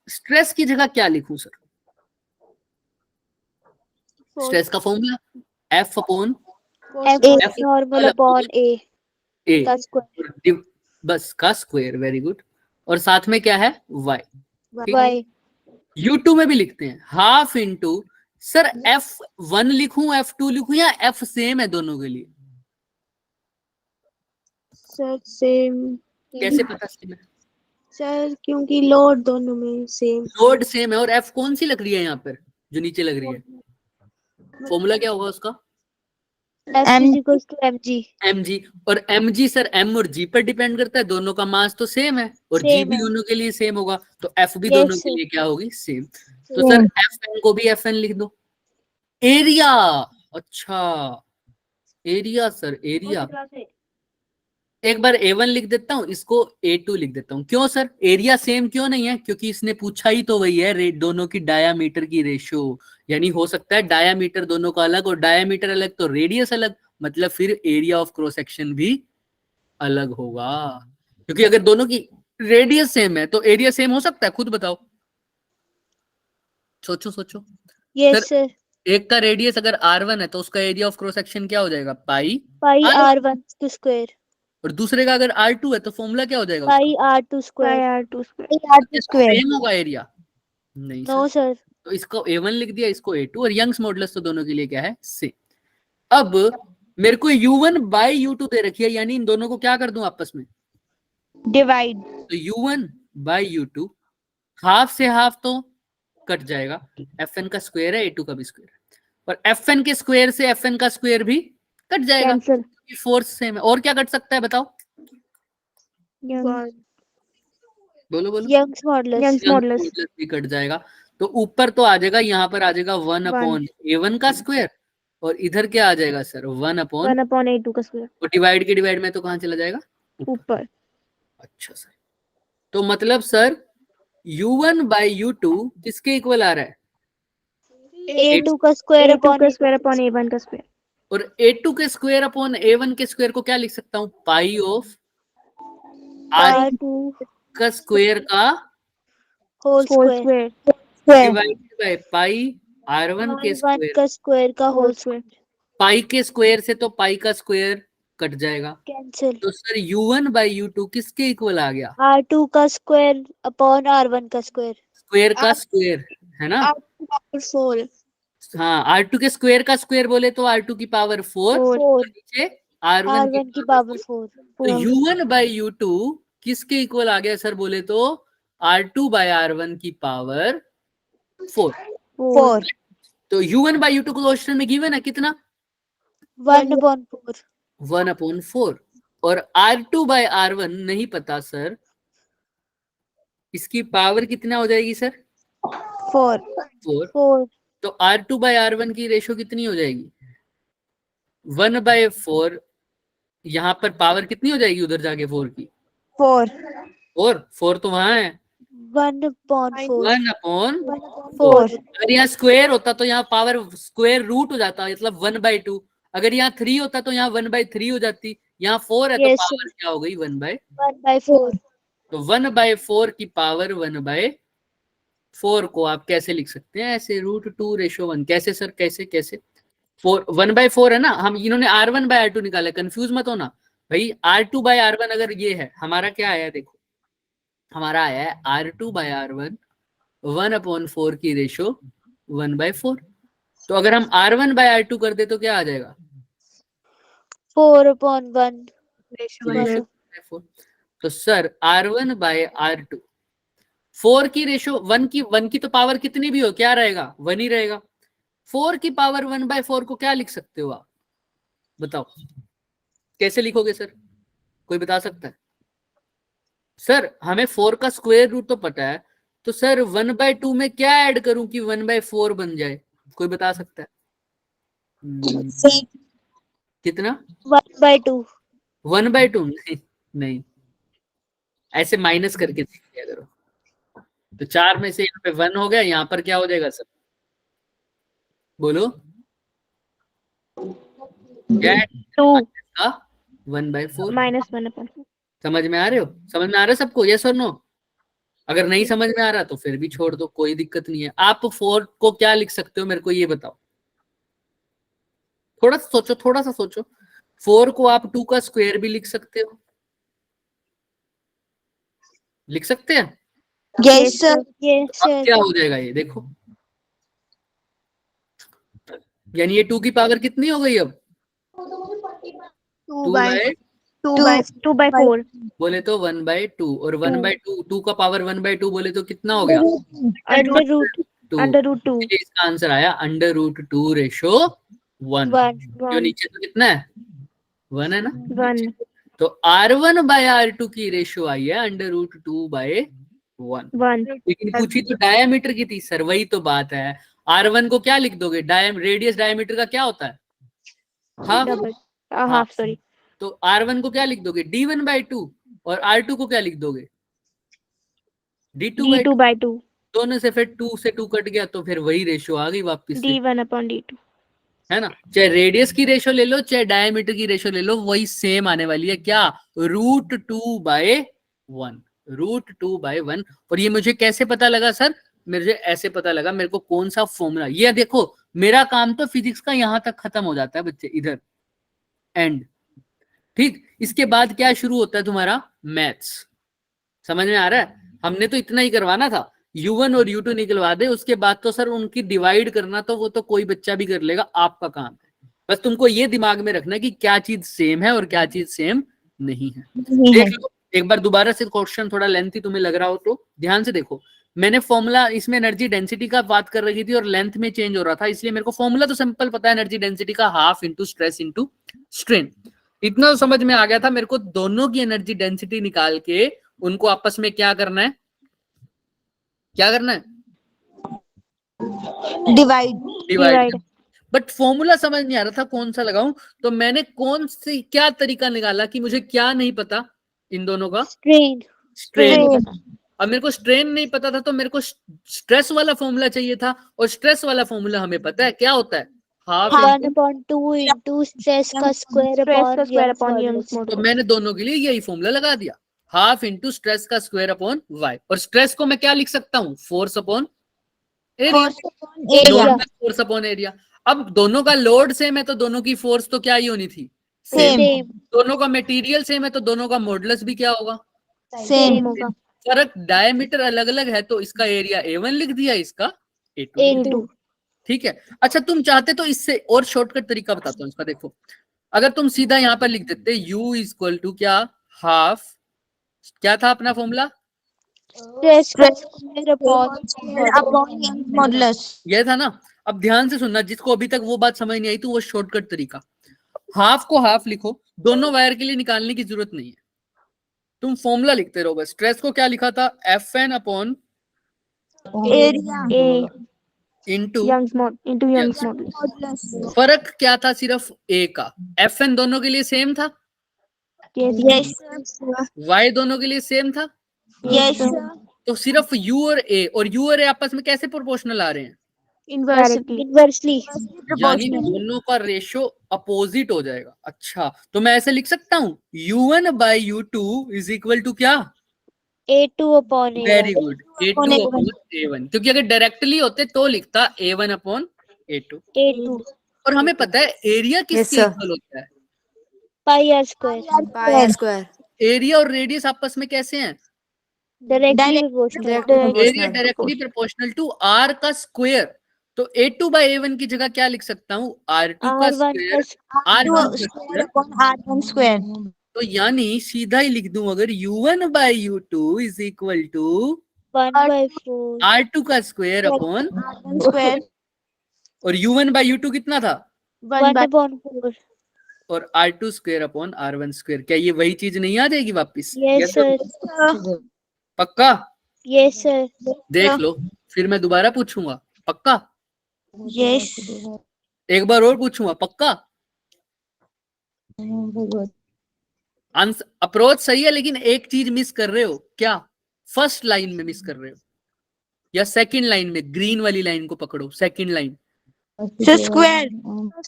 Speaker 1: स्ट्रेस की जगह क्या लिखूं सर, स्ट्रेस का formula F upon
Speaker 3: F normal upon A
Speaker 1: A
Speaker 3: का स्क्वायर,
Speaker 1: बस का स्क्वायर, वेरी गुड। और साथ में क्या है, y।
Speaker 3: Y
Speaker 1: U2 में भी लिखते हैं हाफ इंटू, सर F1 लिखूं F2 लिखूं या F सेम है दोनों के लिए,
Speaker 3: सर सेम
Speaker 1: कैसे पता सेम है?
Speaker 3: सर क्योंकि लोड दोनों में सेम,
Speaker 1: लोड सेम है और F कौन सी लग रही है यहाँ पर जो नीचे लग रही है, फॉर्मूला क्या होगा उसका,
Speaker 3: F is equals to mg
Speaker 1: mg। और mg सर m और g पर डिपेंड करता है, दोनों का मास तो सेम है और g
Speaker 3: Same
Speaker 1: भी
Speaker 3: है।
Speaker 1: दोनों के लिए सेम होगा, तो f भी
Speaker 3: Yes,
Speaker 1: दोनों के
Speaker 3: sir.
Speaker 1: लिए क्या होगी, सेम। तो सर fn को भी fn लिख दो। एरिया, अच्छा एरिया सर, एरिया एक बार A1 लिख देता हूँ, इसको A2 लिख देता हूँ। क्यों सर, एरिया सेम क्यों नहीं है, क्योंकि इसने पूछा ही तो वही है, दोनों की डायामीटर की रेशियो, यानी हो सकता है डायामीटर दोनों का अलग और डायामीटर अलग तो रेडियस अलग, मतलब फिर एरिया ऑफ क्रॉस सेक्शन भी अलग होगा, क्योंकि अगर दोनों की रेडियस सेम है तो एरिया सेम हो सकता है, खुद बताओ, सोचो सोचो।
Speaker 3: यस सर,
Speaker 1: एक का रेडियस अगर R1 है तो उसका एरिया ऑफ क्रॉस सेक्शन क्या हो जाएगा, पाई
Speaker 3: R1 टू स्क्वायर,
Speaker 1: और दूसरे का अगर R2 है तो फॉर्मूला क्या हो जाएगा
Speaker 3: पाई R2 स्क्वायर,
Speaker 1: सेम होगा एरिया, नहीं
Speaker 3: नो
Speaker 1: सर।
Speaker 3: सर,
Speaker 1: तो इसको A1 लिख दिया, इसको A2, और यंग्स मॉडुलस तो दोनों के लिए क्या है, सेम। अब मेरे को U1 बाय U2 दे रखी है, यानी इन दोनों को क्या कर दूं आपस में,
Speaker 2: डिवाइड।
Speaker 1: तो U1 बाय U2, हाफ से हाफ तो कट जाएगा, Fn का स्क्वायर है, A2 का भी स्क्वायर है, और Fn के स्क्वायर से Fn का स्क्वायर भी कट जाएगा,
Speaker 3: कैंसिल,
Speaker 1: फोर्स सेम है। और क्या कट सकता है बताओ, बोलो बोलो,
Speaker 3: यंग्स मॉडुलस,
Speaker 1: भी कट जाएगा, तो ऊपर तो आ जाएगा, यहाँ पर आ जाएगा 1 अपॉन A1 का स्क्वायर, और इधर क्या आ जाएगा सर, 1 अपॉन
Speaker 3: A2 का स्क्वायर,
Speaker 1: और डिवाइड के डिवाइड में तो कहाँ चला जाएगा,
Speaker 3: ऊपर।
Speaker 1: अच्छा सर, तो मतलब सर U1 बाय U2 किसके इक्वल आ रहा है,
Speaker 3: A2 का स्क्वायर अपॉन A1 का स्क्वायर,
Speaker 1: और A2 के स्क्वायर अपॉन A1 के स्क्वायर को क्या लिख सकता हूँ, पाई ऑफ R2 का स्क्वायर का
Speaker 3: whole square,
Speaker 1: divided by pi R1 के
Speaker 3: का स्क्वायर का होल स्क्वायर,
Speaker 1: पाई के स्क्वायर से तो पाई का स्क्वायर कट जाएगा।
Speaker 3: कैंसिल।
Speaker 1: तो सर U1 बाई U2 किसके इक्वल आ गया?
Speaker 3: R2 का स्क्वायर अपॉन R1 का स्क्वायर।
Speaker 1: स्क्वायर का स्क्वायर है ना?
Speaker 3: फोर।
Speaker 1: हाँ, R2 के स्क्वायर का स्क्वायर बोले तो R2 की पावर 4 और नीचे R1 की
Speaker 3: R1 की
Speaker 1: पावर
Speaker 3: पावर
Speaker 1: 4।
Speaker 3: 4।
Speaker 1: तो U1 बाई U2 किसके इक्वल आ गया सर बोले तो R2 बाई R1 की पावर 4।
Speaker 2: 4
Speaker 1: तो U1 बाई U2 को क्वेश्चन में गिवन है कितना?
Speaker 3: 1/4।
Speaker 1: 1/4। और R2 बाई R1 नहीं पता सर, इसकी पावर कितना हो जाएगी सर?
Speaker 2: 4
Speaker 1: 4। तो R2 बाई R1 की रेशो कितनी हो जाएगी? 1/4। यहाँ पर पावर कितनी हो जाएगी उधर जाके 4 की? 4 तो वहां है
Speaker 3: 1/4।
Speaker 1: 1/4। अगर यहाँ स्क्वायर होता तो यहाँ पावर स्क्वायर रूट हो जाता, मतलब 1/2। अगर यहाँ 3 होता तो यहाँ 1/3 हो जाती। यहाँ 4 है तो पावर क्या हो गई?
Speaker 3: 1/4।
Speaker 1: तो 1/4 की पावर 1/4 को आप कैसे लिख सकते हैं? ऐसे √2:1। कैसे सर? कैसे 1/4 है ना, हम इन्होंने R1/R2 निकाला, कंफ्यूज मत होना भाई। R2/R1 अगर ये है, हमारा क्या आया है देखो, हमारा आया है R2/R1 1/4 की रेशो 1/4। तो अगर हम R1/R2 कर दे तो क्या आ जाएगा?
Speaker 3: 4/1।
Speaker 1: तो सर R1/R2 4 की रेशो 1 की तो पावर कितनी भी हो क्या रहेगा? 1 ही रहेगा। 4 की पावर 1/4 को क्या लिख सकते हो आप? बताओ कैसे लिखोगे सर? कोई बता सकता है? सर हमें 4 का स्क्वायर रूट तो पता है, तो सर 1/2 में क्या ऐड करूं कि 1/4 बन जाए? कोई बता सकता है? कितना?
Speaker 3: 1/2।
Speaker 1: 1/2 नहीं, ऐसे माइनस करके देख लिया करो। तो 4 में से यहाँ पे 1 हो गया, यहाँ पर क्या हो जाएगा सर? बोलो क्या? 1/4
Speaker 3: -1/4।
Speaker 1: समझ में आ रहे हो? समझ में आ रहा है सबको? यस और नो? अगर नहीं समझ में आ रहा तो फिर भी छोड़ दो, कोई दिक्कत नहीं है। आप 4 को क्या लिख सकते हो मेरे को ये बताओ। थोड़ा सा सोचो। 4 को आप 2 का स्क्वायर भी लिख सकते हो, लिख सकते हैं?
Speaker 2: यस सर
Speaker 1: अब क्या हो जाएगा ये देखो, यानी ये 2 की पावर कितनी हो गई अब?
Speaker 3: 2/4
Speaker 1: बोले तो 1/2। और 1/2 2 का पावर 1/2 बोले तो कितना हो गया?
Speaker 3: √2।
Speaker 1: इसका आंसर आया √2:1।
Speaker 3: 1
Speaker 1: जो नीचे तो कितना है? 1 है ना?
Speaker 3: 1।
Speaker 1: तो R1/R2 की रेशो आई है √2/1। लेकिन पूछी तो डायमीटर की थी सर, वही तो बात है। R1 को क्या लिख दोगे? रेडियस डायमीटर का क्या होता है? हाफ।
Speaker 3: सॉरी।
Speaker 1: तो R1 को क्या लिख दोगे? D1/2। और R2 को क्या लिख दोगे? D2/2। दोनों से फिर 2 से 2 कट गया तो फिर वही रेशो आ गई वापस से,
Speaker 3: D1/D2
Speaker 1: है ना? चाहे रेडियस की रेशो ले लो चाहे डायमीटर की रेशो ले लो, वही सेम आने वाली है। क्या? √2/1। √2/1। और ये मुझे कैसे पता लगा सर? मुझे ऐसे पता लगा, मेरे को कौन सा फॉर्मूला, ये देखो मेरा काम तो फिजिक्स का यहां तक खत्म हो जाता है बच्चे, इधर एंड। ठीक, इसके बाद क्या शुरू होता है तुम्हारा? मैथ्स। समझ में आ रहा है? हमने तो इतना ही करवाना था, U1 और U2 निकलवा दे, उसके बाद तो सर उनकी डिवाइड करना तो वो तो कोई बच्चा भी कर लेगा, आपका काम है। बस तुमको ये दिमाग में रखना है कि क्या चीज सेम है और क्या चीज सेम नहीं है। देख लो एक बार दोबारा से, क्वेश्चन थोड़ा लेंथी तुम्हें लग रहा हो तो ध्यान से देखो। मैंने फॉर्मूला, इसमें एनर्जी डेंसिटी का बात कर रही थी और लेंथ में चेंज हो रहा था, इसलिए मेरे को फॉर्मूला तो सिंपल पता है, एनर्जी डेंसिटी का half into stress into strain. इतना तो समझ में आ गया था। मेरे को दोनों की एनर्जी डेंसिटी निकाल के उनको आपस में क्या करना है? क्या करना है? डिवाइड। बट फॉर्मूला समझ नहीं आ रहा था कौन सा लगाऊं, तो मैंने कौन सी क्या तरीका निकाला कि मुझे क्या नहीं पता इन दोनों का? स्ट्रेन। अब मेरे को स्ट्रेन नहीं पता था तो मेरे को स्ट्रेस वाला फॉर्मूला चाहिए था, और स्ट्रेस वाला फॉर्मूला हमें पता है क्या होता है? हाफ
Speaker 3: 1/2 इंटू स्ट्रेस का स्क्वायर अपॉन यंग्स
Speaker 1: तो मैंने दोनों के लिए यही फॉर्मूला लगा दिया, हाफ इंटू स्ट्रेस का स्क्वायर अपॉन वाई। और स्ट्रेस को मैं क्या लिख सकता हूँ? Force upon area. Force upon area. अब दोनों का लोड सेम है तो दोनों की फोर्स तो क्या ही होनी थी?
Speaker 2: सेम
Speaker 1: दोनों का मटेरियल सेम है तो दोनों का मॉडुलस भी क्या होगा?
Speaker 2: सेम
Speaker 3: होगा
Speaker 1: फर्क डायमीटर अलग अलग है तो इसका एरिया A1 लिख दिया, इसका A2 लिख दिया।
Speaker 3: A2
Speaker 1: ठीक है। अच्छा तुम चाहते तो इससे और शॉर्टकट तरीका बताता हूँ इसका। देखो अगर तुम सीधा यहाँ पर लिख देते U इक्वल टू क्या, हाफ, क्या था अपना फॉर्मूला?
Speaker 3: स्ट्रेस का स्क्वायर अपॉन
Speaker 2: मॉडुलस
Speaker 1: ये था ना। अब ध्यान से सुनना, जिसको अभी तक वो बात समझ नहीं आई तो वो शॉर्टकट तरीका, हाफ को हाफ लिखो, दोनों वायर के लिए निकालने की जरूरत नहीं है, तुम फॉर्मूला लिखते रहो बस। स्ट्रेस को क्या लिखा था? Fn upon
Speaker 2: area
Speaker 3: A
Speaker 1: into
Speaker 3: Young's modulus
Speaker 1: फर्क क्या था? सिर्फ A का। Fn दोनों के लिए सेम था,
Speaker 2: यस
Speaker 1: Y दोनों के लिए सेम था,
Speaker 2: यस
Speaker 1: तो सिर्फ U और A आपस में कैसे प्रोपोर्शनल आ रहे हैं?
Speaker 3: इनवर्सली
Speaker 1: यानी दोनों का रेशो अपोजिट हो जाएगा। अच्छा तो मैं ऐसे लिख सकता हूँ U1 by U2 is equal to क्या?
Speaker 3: A2 upon
Speaker 1: very
Speaker 3: A1
Speaker 1: good, A2 upon A1, क्योंकि अगर डायरेक्टली होते तो लिखता A1 अपॉन A2।
Speaker 3: A2
Speaker 1: और हमें पता है एरिया किसके इक्वल होता है?
Speaker 3: पाई आर स्क्वायर
Speaker 1: एरिया और रेडियस आपस में कैसे हैं?
Speaker 3: Directly
Speaker 1: area directly proportional to R का स्क्वायर। तो A2 बाई A1 की जगह क्या लिख सकता हूँ? R2 का स्क्वायर R1 का स्क्वायर।
Speaker 2: R1 स्क्वायर
Speaker 1: तो यानी सीधा ही लिख दूं, अगर U1 by U2 is equal to
Speaker 3: 1/4
Speaker 1: R2 का स्क्वायर अपॉन,
Speaker 2: R1 स्क्वायर
Speaker 1: और U1 बाई U2 कितना था?
Speaker 3: 1/4
Speaker 1: और R2 square upon R1 square. क्या ये वही चीज नहीं आ जाएगी वापिस?
Speaker 3: यस सर
Speaker 1: पक्का?
Speaker 3: यस सर
Speaker 1: देख लो, फिर मैं दोबारा पूछूंगा, पक्का?
Speaker 2: यस
Speaker 1: एक बार और पूछूंगा, पक्का? अप्रोच सही है लेकिन एक चीज मिस कर रहे हो। क्या? फर्स्ट लाइन में मिस कर रहे हो, या सेकंड लाइन में, ग्रीन वाली लाइन को पकड़ो, second line.
Speaker 2: Square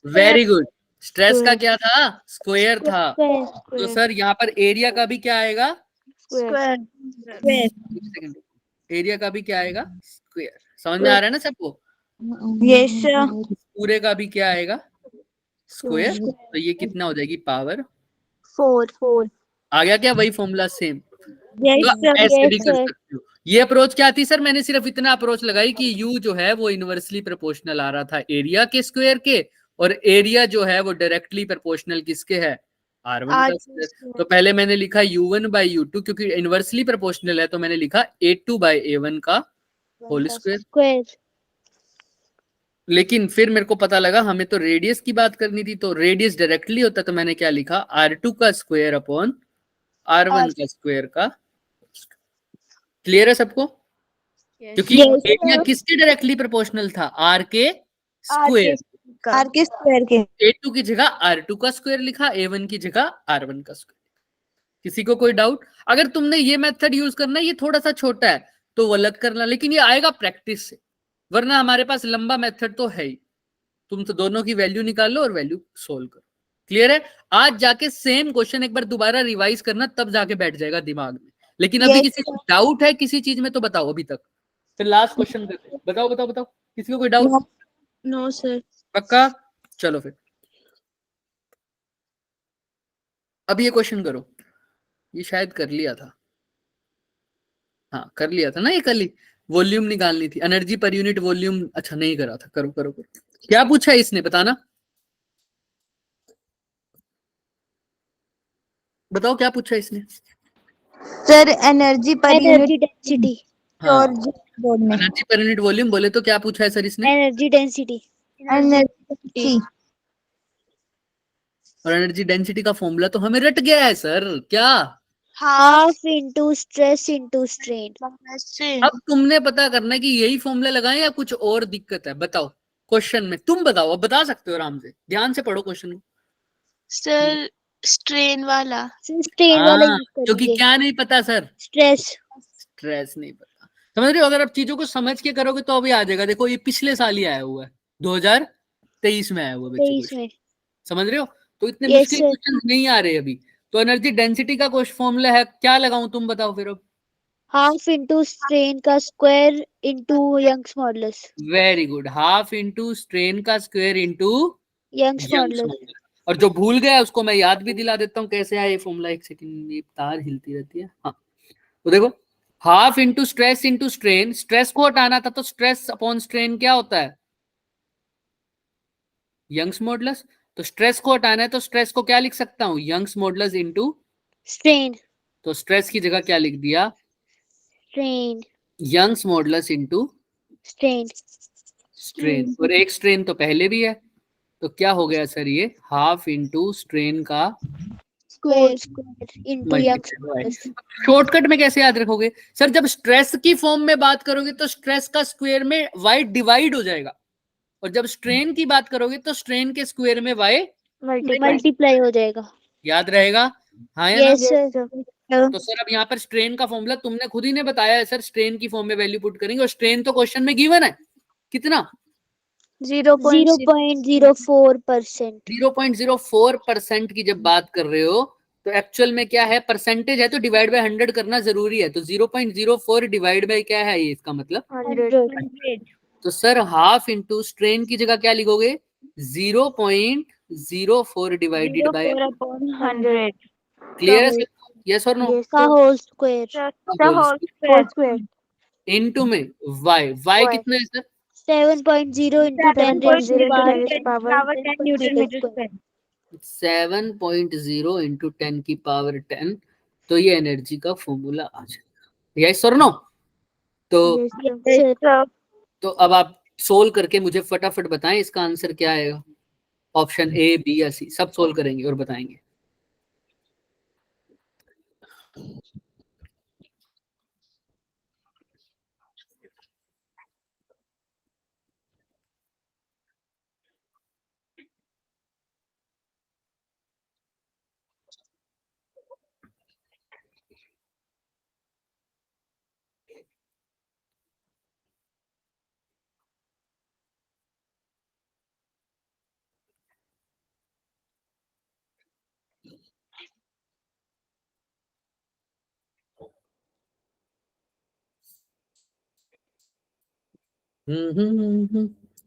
Speaker 1: very good. Stress का क्या था? स्क्वायर था। तो
Speaker 3: स्क्वायर
Speaker 1: सर यहाँ पर एरिया का भी क्या आएगा?
Speaker 3: स्क्वायर
Speaker 1: एरिया का भी क्या आएगा? स्क्वायर। समझ में आ रहा है ना सबको?
Speaker 2: यस
Speaker 1: पूरे का भी क्या आएगा? स्क्वायर। तो ये कितना हो जाएगी? पावर
Speaker 3: 4
Speaker 1: आ गया क्या? वही फॉर्मूला सेम।
Speaker 2: यस
Speaker 1: तो ऐसे भी कर सकते हो। ये अप्रोच क्या थी सर? मैंने सिर्फ इतना अप्रोच लगाई कि U जो है वो इनवर्सली प्रोपोर्शनल आ रहा था एरिया के स्क्वायर के, और एरिया जो है वो डायरेक्टली प्रोपोर्शनल किसके है? R1 का स्क्वायर। तो पहले मैंने लिखा U1 बाई U2, क्योंकि इनवर्सली प्रोपोर्शनल है तो मैंने लिखा A2 बाई A1 का होल स्क्वायर। लेकिन फिर मेरे को पता लगा हमें तो रेडियस की बात करनी थी, तो रेडियस डायरेक्टली होता तो मैंने क्या लिखा? R2 का स्क्वायर अपॉन R1 का स्क्वायर का। क्लियर है सबको? क्योंकि एरिया किसके डायरेक्टली प्रोपोर्शनल था? R के स्क्वायर।
Speaker 2: R के स्क्वायर के
Speaker 1: A2 की जगह R2 का स्क्वायर लिखा, A1 की जगह R1 का स्क्वायर। किसी को कोई डाउट? अगर तुमने ये मेथड यूज करना है, ये थोड़ा सा छोटा है तो वो अलग करना, लेकिन ये आएगा प्रैक्टिस से, वरना हमारे पास लंबा मेथड तो है ही। तुम तो दोनों की वैल्यू निकाल लो और वैल्यू सोल्व करो। क्लियर है? आज जाके सेम क्वेश्चन एक बार दोबारा रिवाइज करना, तब जाके बैठ जाएगा दिमाग में। लेकिन अभी किसी को डाउट है किसी चीज में तो बताओ अभी तक, फिर लास्ट क्वेश्चन करते हैं। बताओ बताओ बताओ, किसी को कोई डाउट?
Speaker 3: नो सर
Speaker 1: पक्का? चलो फिर अब ये क्वेश्चन करो। ये शायद कर लिया था, हाँ कर लिया था ना ये कल ही। वॉल्यूम निकालनी थी, एनर्जी पर यूनिट वॉल्यूम। अच्छा नहीं करा था, करो करो करो। क्या पूछा है इसने बताना, बताओ क्या पूछा है इसने?
Speaker 2: सर एनर्जी पर
Speaker 3: एनर्जी डेंसिटी
Speaker 1: हाँ,
Speaker 2: बोर्ड में
Speaker 1: एनर्जी पर यूनिट वॉल्यूम बोले तो क्या पूछा है सर इसने?
Speaker 3: एनर्जी डेंसिटी
Speaker 2: एनर्जी
Speaker 1: और एनर्जी डेंसिटी का फॉर्मूला तो हमें रट गया है सर। क्या?
Speaker 3: Half into stress into strain.
Speaker 1: अब तुमने पता करना है कि यही फॉर्मूला लगाएं या कुछ और दिक्कत है, बताओ क्वेश्चन में। तुम बताओ, अब बता सकते हो आराम से, ध्यान से पढ़ो क्वेश्चन को।
Speaker 4: सर स्ट्रेन वाला
Speaker 1: क्योंकि क्या नहीं पता सर?
Speaker 3: स्ट्रेस
Speaker 1: स्ट्रेस नहीं पता। समझ रहे हो? अगर आप चीजों को समझ के करोगे तो अभी आ जाएगा। देखो ये पिछले साल ही आया हुआ है, 2023 में आया हुआ बच्चे
Speaker 3: 23 में।
Speaker 1: समझ रहे हो? तो इतने
Speaker 3: Yes,
Speaker 1: मुश्किल
Speaker 3: sir.
Speaker 1: क्वेश्चन नहीं आ रहे अभी। तो एनर्जी डेंसिटी का कुछ फॉर्मूला है, क्या लगाऊं तुम बताओ फिर अब।
Speaker 3: हाफ इंटू स्ट्रेन का square into Young's modulus.
Speaker 1: Very good, half into strain का स्क्वायर इंटू
Speaker 3: यंग्स मॉडुलस।
Speaker 1: और जो भूल गया उसको मैं याद भी दिला देता हूँ कैसे है ये फॉर्मूला। एक सेकंड, ये तार हिलती रहती है। हाँ, तो देखो, हाफ इंटू स्ट्रेन, स्ट्रेस को हटाना था तो स्ट्रेस अपॉन स्ट्रेन क्या होता है? Young's modulus. तो स्ट्रेस को हटाना है तो स्ट्रेस को क्या लिख सकता हूँ? Young's modulus into
Speaker 3: strain.
Speaker 1: तो स्ट्रेस की जगह क्या लिख दिया?
Speaker 3: Strain.
Speaker 1: Young's modulus into
Speaker 3: strain.
Speaker 1: Strain. और एक स्ट्रेन तो पहले भी है, तो क्या हो गया सर? ये हाफ इंटू स्ट्रेन का
Speaker 3: square into Young's
Speaker 1: multiply.
Speaker 3: Modulus.
Speaker 1: Shortcut में कैसे याद रखोगे सर? जब स्ट्रेस की फॉर्म में बात करोगे तो स्ट्रेस का स्क्वायर में y डिवाइड हो जाएगा, और जब स्ट्रेन की बात करोगे तो स्ट्रेन के स्क्वायर में y
Speaker 3: मल्टीप्लाई हो जाएगा।
Speaker 1: याद रहेगा? हाँ या ना?
Speaker 3: Yes sir.
Speaker 1: तो सर अब यहाँ पर स्ट्रेन का फॉर्मूला तुमने खुद ही ने बताया है सर, स्ट्रेन की फॉर्म में वैल्यू पुट करेंगे, और स्ट्रेन तो क्वेश्चन में गिवन है कितना?
Speaker 3: 0.04%।
Speaker 1: 0.04% की जब बात कर रहे हो तो एक्चुअल में क्या है? परसेंटेज है तो डिवाइड बाय 100 करना जरूरी है, तो 0.04 डिवाइड बाय क्या है ये इसका मतलब?
Speaker 3: 100।
Speaker 1: तो सर हाफ इंटू स्ट्रेन की जगह क्या लिखोगे? 0.04 डिवाइडेड बाय
Speaker 3: 100
Speaker 1: क्लियर है? यस और नो?
Speaker 3: का होल स्क्वायर।
Speaker 1: इनटू में y कितना है sir?
Speaker 3: 7.0 into 10 raised to the power 10
Speaker 2: Newton
Speaker 3: square.
Speaker 1: 7.0 into 10 की पावर 10। तो ये एनर्जी का फॉर्मूला आ जाएगा। यस और नो? तो
Speaker 3: Yes, sir.
Speaker 1: तो अब आप सोल्व करके मुझे फटाफट बताएं इसका आंसर क्या आएगा। ऑप्शन ए, बी या सी, सब सोल्व करेंगे और बताएंगे।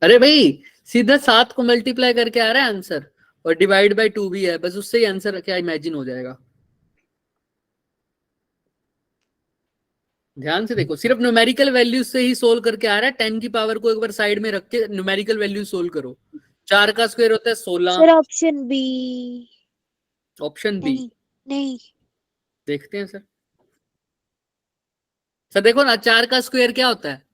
Speaker 1: अरे भाई, सीधा 7 को मल्टीप्लाई करके आ रहा है आंसर, और डिवाइड बाय 2 भी है, बस उससे ही आंसर क्या इमेजिन हो जाएगा। ध्यान से देखो, सिर्फ न्यूमेरिकल वैल्यूज से ही सोल्व करके आ रहा है। 10 की पावर को एक बार साइड में रख के न्यूमेरिकल वैल्यू सोल्व करो। 4 का स्क्वायर होता है 16।
Speaker 3: Sir option B.
Speaker 1: Option B
Speaker 3: नहीं
Speaker 1: देखते हैं सर। सर देखो ना, 4 का स्क्वायर क्या होता है?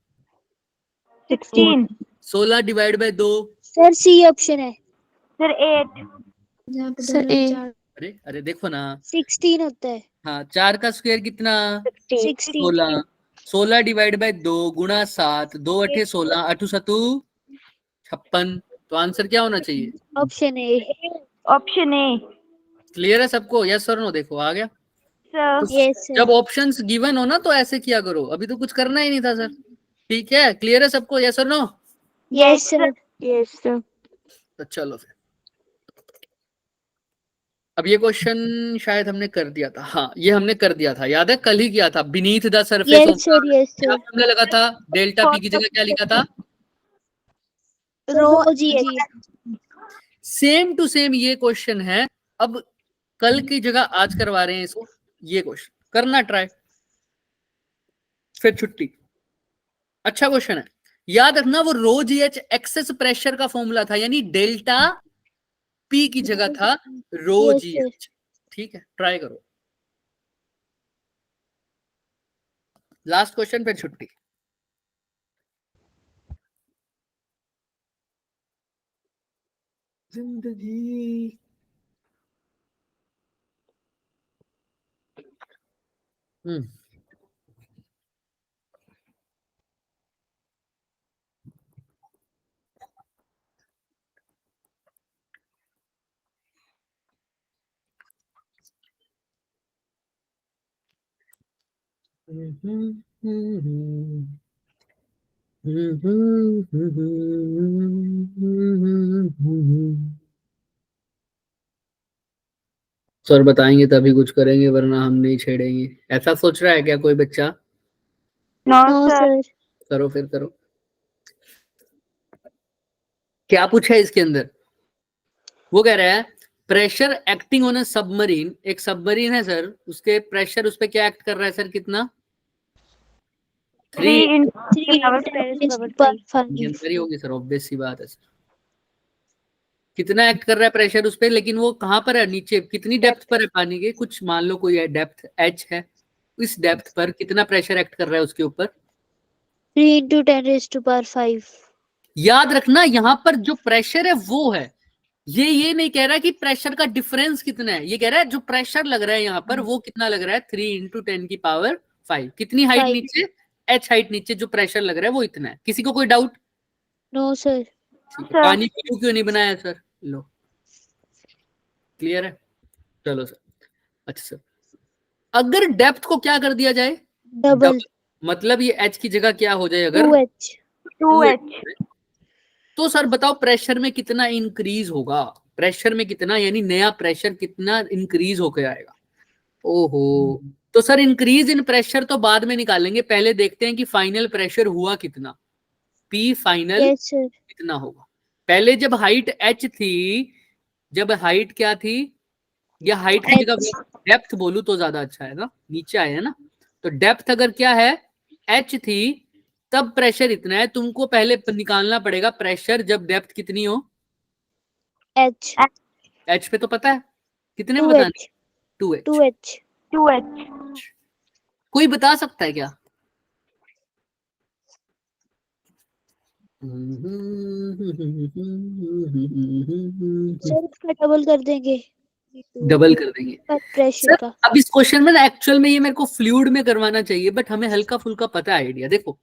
Speaker 2: 16
Speaker 1: 16 divide by 2।
Speaker 3: Sir C option है।
Speaker 2: Sir 8
Speaker 4: sir A.
Speaker 1: अरे अरे देखो ना,
Speaker 3: 16 होता है।
Speaker 1: हाँ 4 का स्क्वायर कितना?
Speaker 3: 16।
Speaker 1: 16। 16 डिवाइड बाय 2 गुणा 7, 2 अठे 16, 8 सतु 56। तो आंसर क्या होना चाहिए?
Speaker 3: Option A.
Speaker 2: Option A.
Speaker 1: Clear है सबको? यस और नो? देखो आ गया। तो
Speaker 3: यस
Speaker 1: जब
Speaker 3: सर।
Speaker 1: ऑप्शंस गिवन हो ना तो ऐसे किया करो, अभी तो कुछ करना ही नहीं था सर। ठीक है, क्लियर है सबको? यस और no?
Speaker 3: Yes sir.
Speaker 2: Yes sir.
Speaker 1: तो चलो फिर, अब ये क्वेश्चन शायद हमने कर दिया था। हाँ ये हमने कर दिया था, याद है? कल ही किया था। Beneath the surface of
Speaker 3: yes sir. Yes
Speaker 1: क्या
Speaker 3: सर।
Speaker 1: हमने लगा था? डेल्टा पी की जगह क्या लिखा था?
Speaker 3: रो जी।
Speaker 1: सेम टू सेम ये क्वेश्चन है। अब कल की जगह आज करवा रहे हैं इसको। ये क्वेश्चन करना ट्राई, फिर छुट्टी। अच्छा क्वेश्चन है, याद रखना। वो रो जी एच एक्सेस प्रेशर का फॉर्मूला था, यानी डेल्टा पी की जगह था रो
Speaker 3: Yes,
Speaker 1: जी
Speaker 3: sir.
Speaker 1: एच। ठीक है, ट्राई करो। लास्ट क्वेश्चन, फिर छुट्टी। जिंदगी सर बताएंगे तभी कुछ करेंगे, वरना हम नहीं छेड़ेंगे। ऐसा सोच रहा है क्या कोई बच्चा?
Speaker 2: No
Speaker 3: no
Speaker 2: sir.
Speaker 3: सर।
Speaker 1: करो फिर करो। क्या पूछा है इसके अंदर? वो कह रहा है pressure acting on a submarine, एक सबमरीन है सर, उसके प्रेशर उस पे क्या एक्ट कर रहा है सर, कितना? 3
Speaker 3: 3
Speaker 1: होगी सर, ऑब्वियस सी बात है सर। कितना एक्ट कर रहा है प्रेशर उस पे, लेकिन वो कहाँ पर है, नीचे कितनी डेप्थ पर है पानी के, कुछ मान लो कोई डेप्थ h है, इस डेप्थ पर कितना प्रेशर एक्ट कर रहा है उसके ऊपर?
Speaker 3: 3 into 10 raised to power 5.
Speaker 1: याद रखना यहाँ पर जो प्रेशर है वो है, ये नहीं कह रहा कि प्रेशर का डिफरेंस कितना है, ये कह रहा है जो प्रेशर लग रहा है यहाँ पर वो कितना लग रहा है, 3 into 10 की पावर 5। कितनी हाइट
Speaker 3: 5.
Speaker 1: नीचे, h हाइट नीचे, जो प्रेशर लग रहा है वो इतना है। किसी को कोई डाउट?
Speaker 3: No, sir.
Speaker 1: पानी क्यों नहीं बनाया सर? लो, क्लियर है? चलो सर। अच्छा सर, अगर डेप्थ को क्या कर दिया जाए,
Speaker 3: Double.
Speaker 1: मतलब ये h की जगह क्या हो जाए अगर
Speaker 3: 2h.
Speaker 2: 2h.
Speaker 1: तो सर बताओ प्रेशर में कितना इंक्रीज होगा, प्रेशर में कितना, यानी नया प्रेशर कितना इंक्रीज होकर आएगा? ओहो, तो सर इंक्रीज इन प्रेशर तो बाद में निकालेंगे, पहले देखते हैं कि फाइनल प्रेशर हुआ कितना, P फाइनल
Speaker 3: Yes, sir.
Speaker 1: कितना होगा। पहले जब हाइट h थी, जब हाइट क्या थी, या हाइट की जगह डेप्थ बोलूं तो ज्यादा अच्छा है ना, नीचे आए है ना, तो डेप्थ अगर क्या है h थी, तब प्रेशर इतना है। तुमको पहले निकालना पड़ेगा प्रेशर जब डेप्थ कितनी हो,
Speaker 3: H.
Speaker 1: h पे तो पता है, कितने में बताने? 2h।
Speaker 3: 2h.
Speaker 2: 2h.
Speaker 1: कोई बता सकता है क्या?
Speaker 3: सर इसका डबल कर देंगे,
Speaker 1: डबल कर देंगे
Speaker 3: प्रेशर
Speaker 1: सर।
Speaker 3: का।
Speaker 1: अब इस क्वेश्चन में ना एक्चुअल में ये मेरे को फ्लूइड में करवाना चाहिए, बट हमें हल्का फुल्का पता है आइडिया। देखो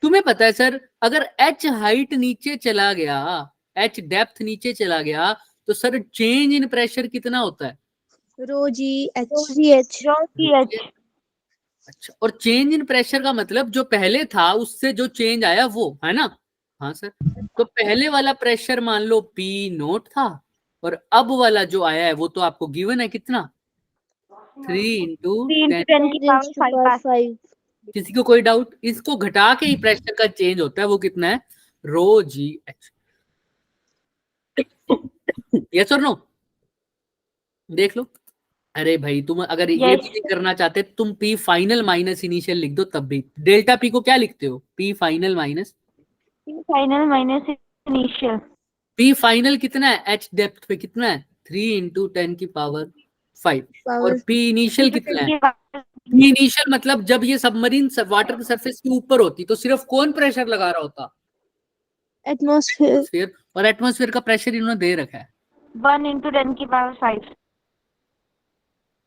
Speaker 1: तुम्हें पता है सर, अगर h हाइट नीचे चला गया, h डेप्थ नीचे चला गया, तो सर चेंज इन प्रेशर कितना होता है?
Speaker 3: रो जी एच.
Speaker 1: अच्छा, और चेंज इन प्रेशर का मतलब जो पहले था उससे जो चेंज आया वो है ना? हाँ सर, तो पहले वाला प्रेशर मान लो P नोट था, और अब वाला जो आया है वो तो आपको गिवन है कितना, 3 into 10
Speaker 2: की पावर 5।
Speaker 1: किसी को कोई डाउट? इसको घटा के ही प्रेशर का चेंज होता है, वो कितना है, रो जी एच। यस और नो? देख लो। अरे भाई तुम अगर ये भी नहीं करना चाहते, तुम P फाइनल माइनस इनिशियल लिख दो, तब भी डेल्टा P को क्या लिखते हो, P final minus
Speaker 2: initial.
Speaker 1: P final कितना है, h डेप्थ पे कितना है, 3 into 10 की पावर 5, और P इनिशियल कितना है? P इनिशियल मतलब जब ये सबमरीन वाटर की सरफेस के ऊपर होती तो सिर्फ कौन प्रेशर लगा रहा होता,
Speaker 3: एटमॉस्फेयर,
Speaker 1: और एटमॉस्फेयर का प्रेशर इन्होंने दे रखा है,
Speaker 2: 1 into 10 की पावर 5।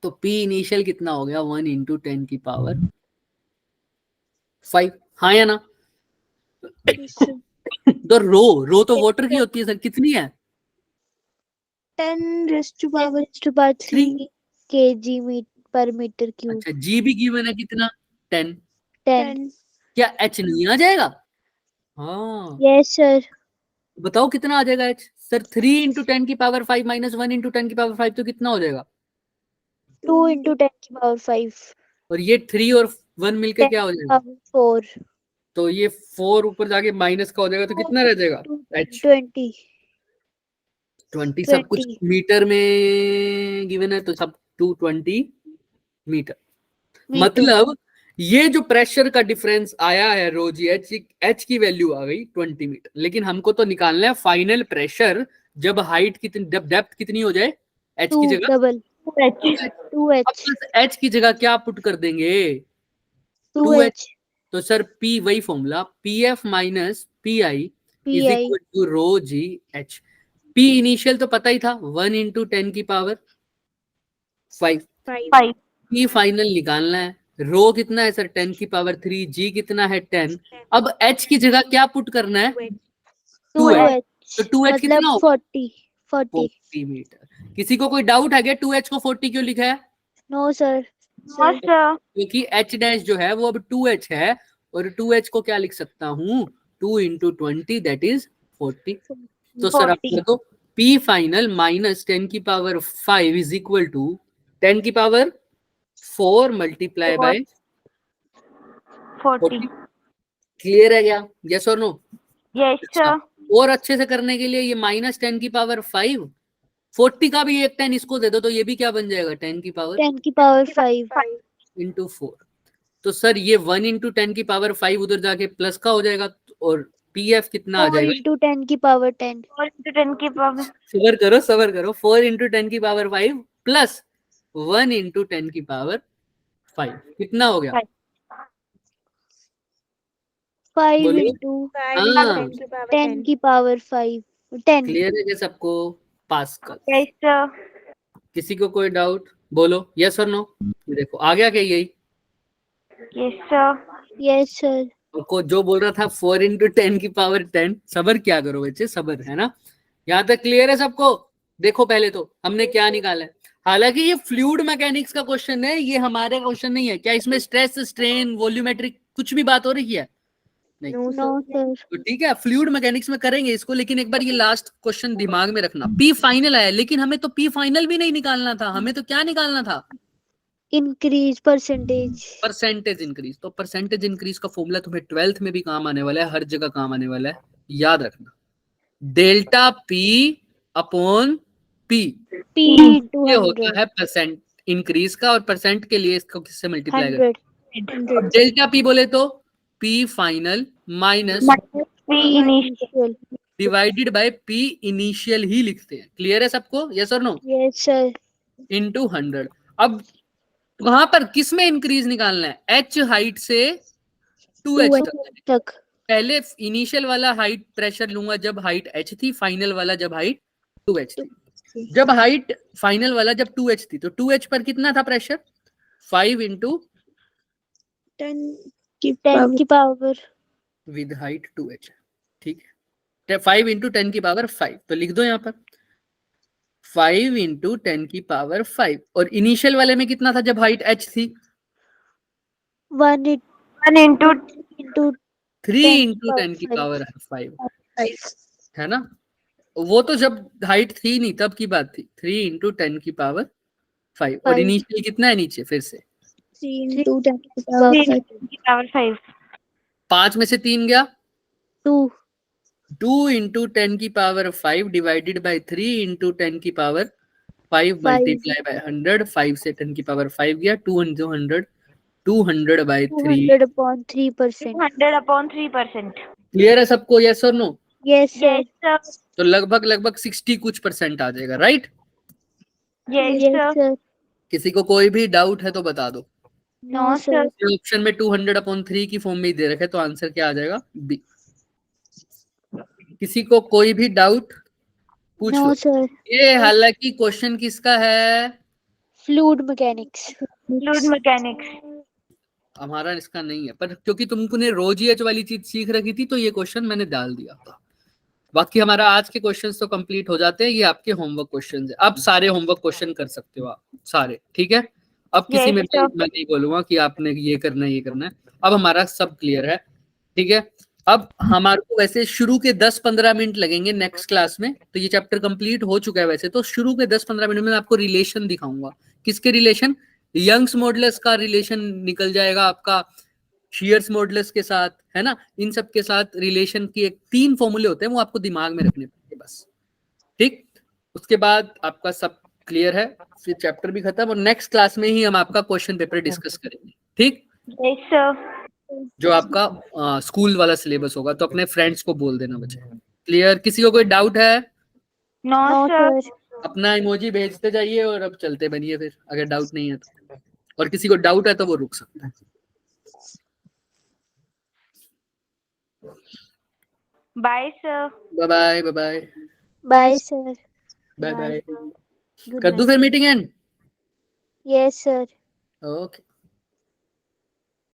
Speaker 1: तो P इनिशियल कितना हो गया, 1 into 10 की पावर 5, हाँ या ना? तो रो तो वाटर की होती है सर, कितनी है?
Speaker 3: 10 raised to power 3 kg per meter cube.
Speaker 1: अच्छा, जी भी गिवन है कितना, 10।
Speaker 3: 10.
Speaker 1: क्या h नहीं आ जाएगा? हाँ,
Speaker 3: Yes, sir.
Speaker 1: बताओ कितना आ जाएगा h सर? 3 into 10 की पावर 5 माइनस 1 into 10 की पावर 5, तो कितना हो जाएगा?
Speaker 3: 2 into 10 की पावर 5.
Speaker 1: और ये 3 और 1 मिलके क्या हो जाएगा?
Speaker 3: 4.
Speaker 1: तो ये 4 ऊपर जाके माइनस का हो जाएगा, तो कितना रह जाएगा h?
Speaker 3: 20.
Speaker 1: 20 सब कुछ मीटर में गिवन है, तो सब 220 मीटर। मतलब ये जो प्रेशर का डिफरेंस आया है रो जी एच की वैल्यू आ गई 20 मीटर, लेकिन हमको तो निकालना है फाइनल प्रेशर जब हाइट कितनी, जब डेप्थ कितनी हो जाए, एच की जगह
Speaker 3: 2h.
Speaker 1: एच की जगह क्या पुट कर देंगे, 2h। तो सर P वही formula, PF minus PI is equal to rho G H. P initial तो पता ही था, 1 into 10 की पावर 5। P फाइनल निकालना है, रो कितना है सर, 10 की पावर 3, जी कितना है 10। अब h की जगह क्या पुट करना है, 2h। तो 2h कितना होगा, 40 मीटर। किसी को कोई डाउट है क्या 2h को 40 क्यों लिखा है?
Speaker 3: नो सर,
Speaker 1: क्योंकि h डैश जो है वो अब 2h है, और 2h को क्या लिख सकता हूँ, 2 into 20 दैट इज 40। तो सर आप कर दो, P फाइनल माइनस 10 की पावर 5 इज इक्वल टू 10 की पावर 4 मल्टीप्लाई बाय 40। क्लियर है क्या, यस और नो?
Speaker 2: Yes sir.
Speaker 1: और अच्छे से करने के लिए ये माइनस 10 की पावर 5 40 का भी एक 10 इसको दे दो तो ये भी क्या बन जाएगा 10 की पावर
Speaker 3: 10 की पावर 5
Speaker 1: इंटू 4। तो सर ये 1 इंटू 10 की पावर 5 उधर जाके प्लस का हो जाएगा और पीएफ कितना आ
Speaker 3: 4
Speaker 1: जाएगा?
Speaker 3: into 10 की पावर 10
Speaker 2: 4 into 10 की पावर
Speaker 1: सबर करो 4 इंटू 10 की पावर 5 प्लस 1 इंटू 10 की पावर 5 कितना हो गया?
Speaker 3: 5
Speaker 1: बोलो।
Speaker 3: into
Speaker 1: हाँ
Speaker 3: 10 की पावर 5 10
Speaker 1: क्लियर है क्या सबको? पास्कल।
Speaker 2: यस सर
Speaker 1: किसी को कोई डाउट? बोलो यस और नो। देखो आ गया क्या यही?
Speaker 2: यस सर
Speaker 3: यस सर
Speaker 1: को जो बोल रहा था 4 इंटू 10 की पावर 10, सबर क्या करो बच्चे, सबर है ना। यहाँ तक क्लियर है सबको? देखो पहले तो हमने क्या निकाला है। हालांकि ये फ्लूइड मैकेनिक्स का क्वेश्चन है, ये हमारे क्वेश्चन नहीं है। क्या इसमें स्ट्रेस स्ट्रेन वॉल्यूमेट्रिक कुछ भी बात हो रही है? नहीं।
Speaker 3: नो सर
Speaker 1: तो ठीक है फ्लूइड मैकेनिक्स में करेंगे इसको, लेकिन एक बार ये लास्ट क्वेश्चन दिमाग में रखना। पी फाइनल आया, लेकिन हमें तो पी फाइनल भी नहीं निकालना था, हमें तो क्या निकालना था?
Speaker 3: Increase percentage
Speaker 1: percentage increase. तो परसेंटेज इंक्रीज का फॉर्मूला तुम्हें 12th में भी काम आने वाला है, हर जगह काम आने वाला है, याद रखना। Delta P upon P
Speaker 3: P into
Speaker 1: ये
Speaker 3: 100
Speaker 1: होता है परसेंट इंक्रीज का, और परसेंट के लिए इसको किससे मल्टीप्लाई करें?
Speaker 3: 100
Speaker 1: डेल्टा पी बोले तो P final minus
Speaker 2: P initial
Speaker 1: divided by P initial ही लिखते हैं। क्लियर है सबको? यस और नो?
Speaker 3: Yes sir
Speaker 1: into 100। अब वहां पर किस में इंक्रीज निकालना है? एच हाइट से 2h तक।
Speaker 3: तक
Speaker 1: पहले इनिशियल वाला हाइट प्रेशर लूंगा जब हाइट h थी, फाइनल वाला जब हाइट 2h थी। जब हाइट फाइनल वाला जब 2h थी तो 2h पर कितना था प्रेशर? 5 इंटू
Speaker 3: 10 की पावर
Speaker 1: विद हाइट 2h। ठीक है 5 इंटू 10 की पावर 5, तो लिख दो यहाँ पर 5 इंटू 10 की पावर 5। और इनिशियल वाले में कितना था जब हाइट h थी?
Speaker 3: 1
Speaker 2: into
Speaker 1: 3 इंटू 10 की पावर 5 है ना। वो तो जब हाइट थी नहीं तब की बात थी। 3 इंटू 10 की पावर 5 और
Speaker 3: 5
Speaker 1: इनिशियल कितना है नीचे? फिर से
Speaker 3: 3 into 10 की पावर
Speaker 2: 5
Speaker 1: 5 में से 3 गया
Speaker 3: 2
Speaker 1: 2 इंटू 10 की पावर 5 डिवाइडेड बाय 3 इंटू 10 की पावर 5 मल्टीप्लाई बाय 100। 5 से 10 की पावर 5 गया 2 इंटू 100 200 बाय 3।
Speaker 3: 200 upon 3%.
Speaker 2: 200 upon 3%.
Speaker 1: क्लियर है सबको? यस और no?
Speaker 3: Yes sir.
Speaker 2: Yes sir.
Speaker 1: तो लगभग 60 कुछ % आ जाएगा, right?
Speaker 2: Yes
Speaker 3: Yes
Speaker 2: sir.
Speaker 3: sir.
Speaker 1: किसी को कोई भी डाउट है तो बता दो।
Speaker 3: No sir.
Speaker 1: ऑप्शन में 200 अपॉन 3 की फॉर्म में ही दे रखे, तो आंसर क्या आ जाएगा? बी। किसी को कोई भी डाउट पूछ
Speaker 3: No
Speaker 1: लो।
Speaker 3: sir.
Speaker 1: ये हालांकि क्वेश्चन किसका है?
Speaker 3: Fluid mechanics.
Speaker 2: Fluid mechanics.
Speaker 1: हमारा इसका नहीं है, पर क्योंकि तुमने रोज ही वाली चीज सीख रखी थी तो ये क्वेश्चन मैंने डाल दिया था। बाकी हमारा आज के क्वेश्चंस तो कंप्लीट हो जाते हैं। ये आपके होमवर्क क्वेश्चंस है, अब सारे होमवर्क क्वेश्चन कर सकते हो आप सारे, ठीक है? अब किसी में मैं नहीं बोलूंगा कि आपने ये करना है ये करना है। अब हमारा सब क्लियर है, ठीक है? अब हमारे को वैसे शुरू के 10-15 मिनट लगेंगे नेक्स्ट क्लास में, तो ये चैप्टर कंप्लीट हो चुका है वैसे तो। शुरू के 10-15 मिनट में आपको रिलेशन दिखाऊंगा। किसके रिलेशन? यंग्स मॉडुलस का रिलेशन निकल जाएगा आपका शीयर्स मॉडुलस के साथ, है ना। इन सब के साथ रिलेशन की 3 फॉर्मूले होते हैं, वो आपको दिमाग में रखने पड़ेंगे बस, ठीक? उसके बाद आपका सब क्लियर है, फिर चैप्टर भी खत्म और नेक्स्ट क्लास में ही हम आपका क्वेश्चन पेपर डिस्कस करेंगे, ठीक?
Speaker 2: Yes sir.
Speaker 1: जो आपका स्कूल वाला सिलेबस होगा। तो अपने फ्रेंड्स को बोल देना बच्चे। क्लियर? किसी को कोई डाउट है?
Speaker 2: No sir.
Speaker 1: अपना इमोजी भेजते जाइए और अब चलते बनिए फिर, अगर डाउट नहीं है तो। और किसी को डाउट है तो वो रुक सकता है।
Speaker 2: Bye sir.
Speaker 1: Bye bye bye bye
Speaker 3: Bye sir.
Speaker 1: Bye bye.
Speaker 3: Good
Speaker 1: कर दूं
Speaker 3: night.
Speaker 1: फिर meeting end?
Speaker 3: Yes sir.
Speaker 1: Okay.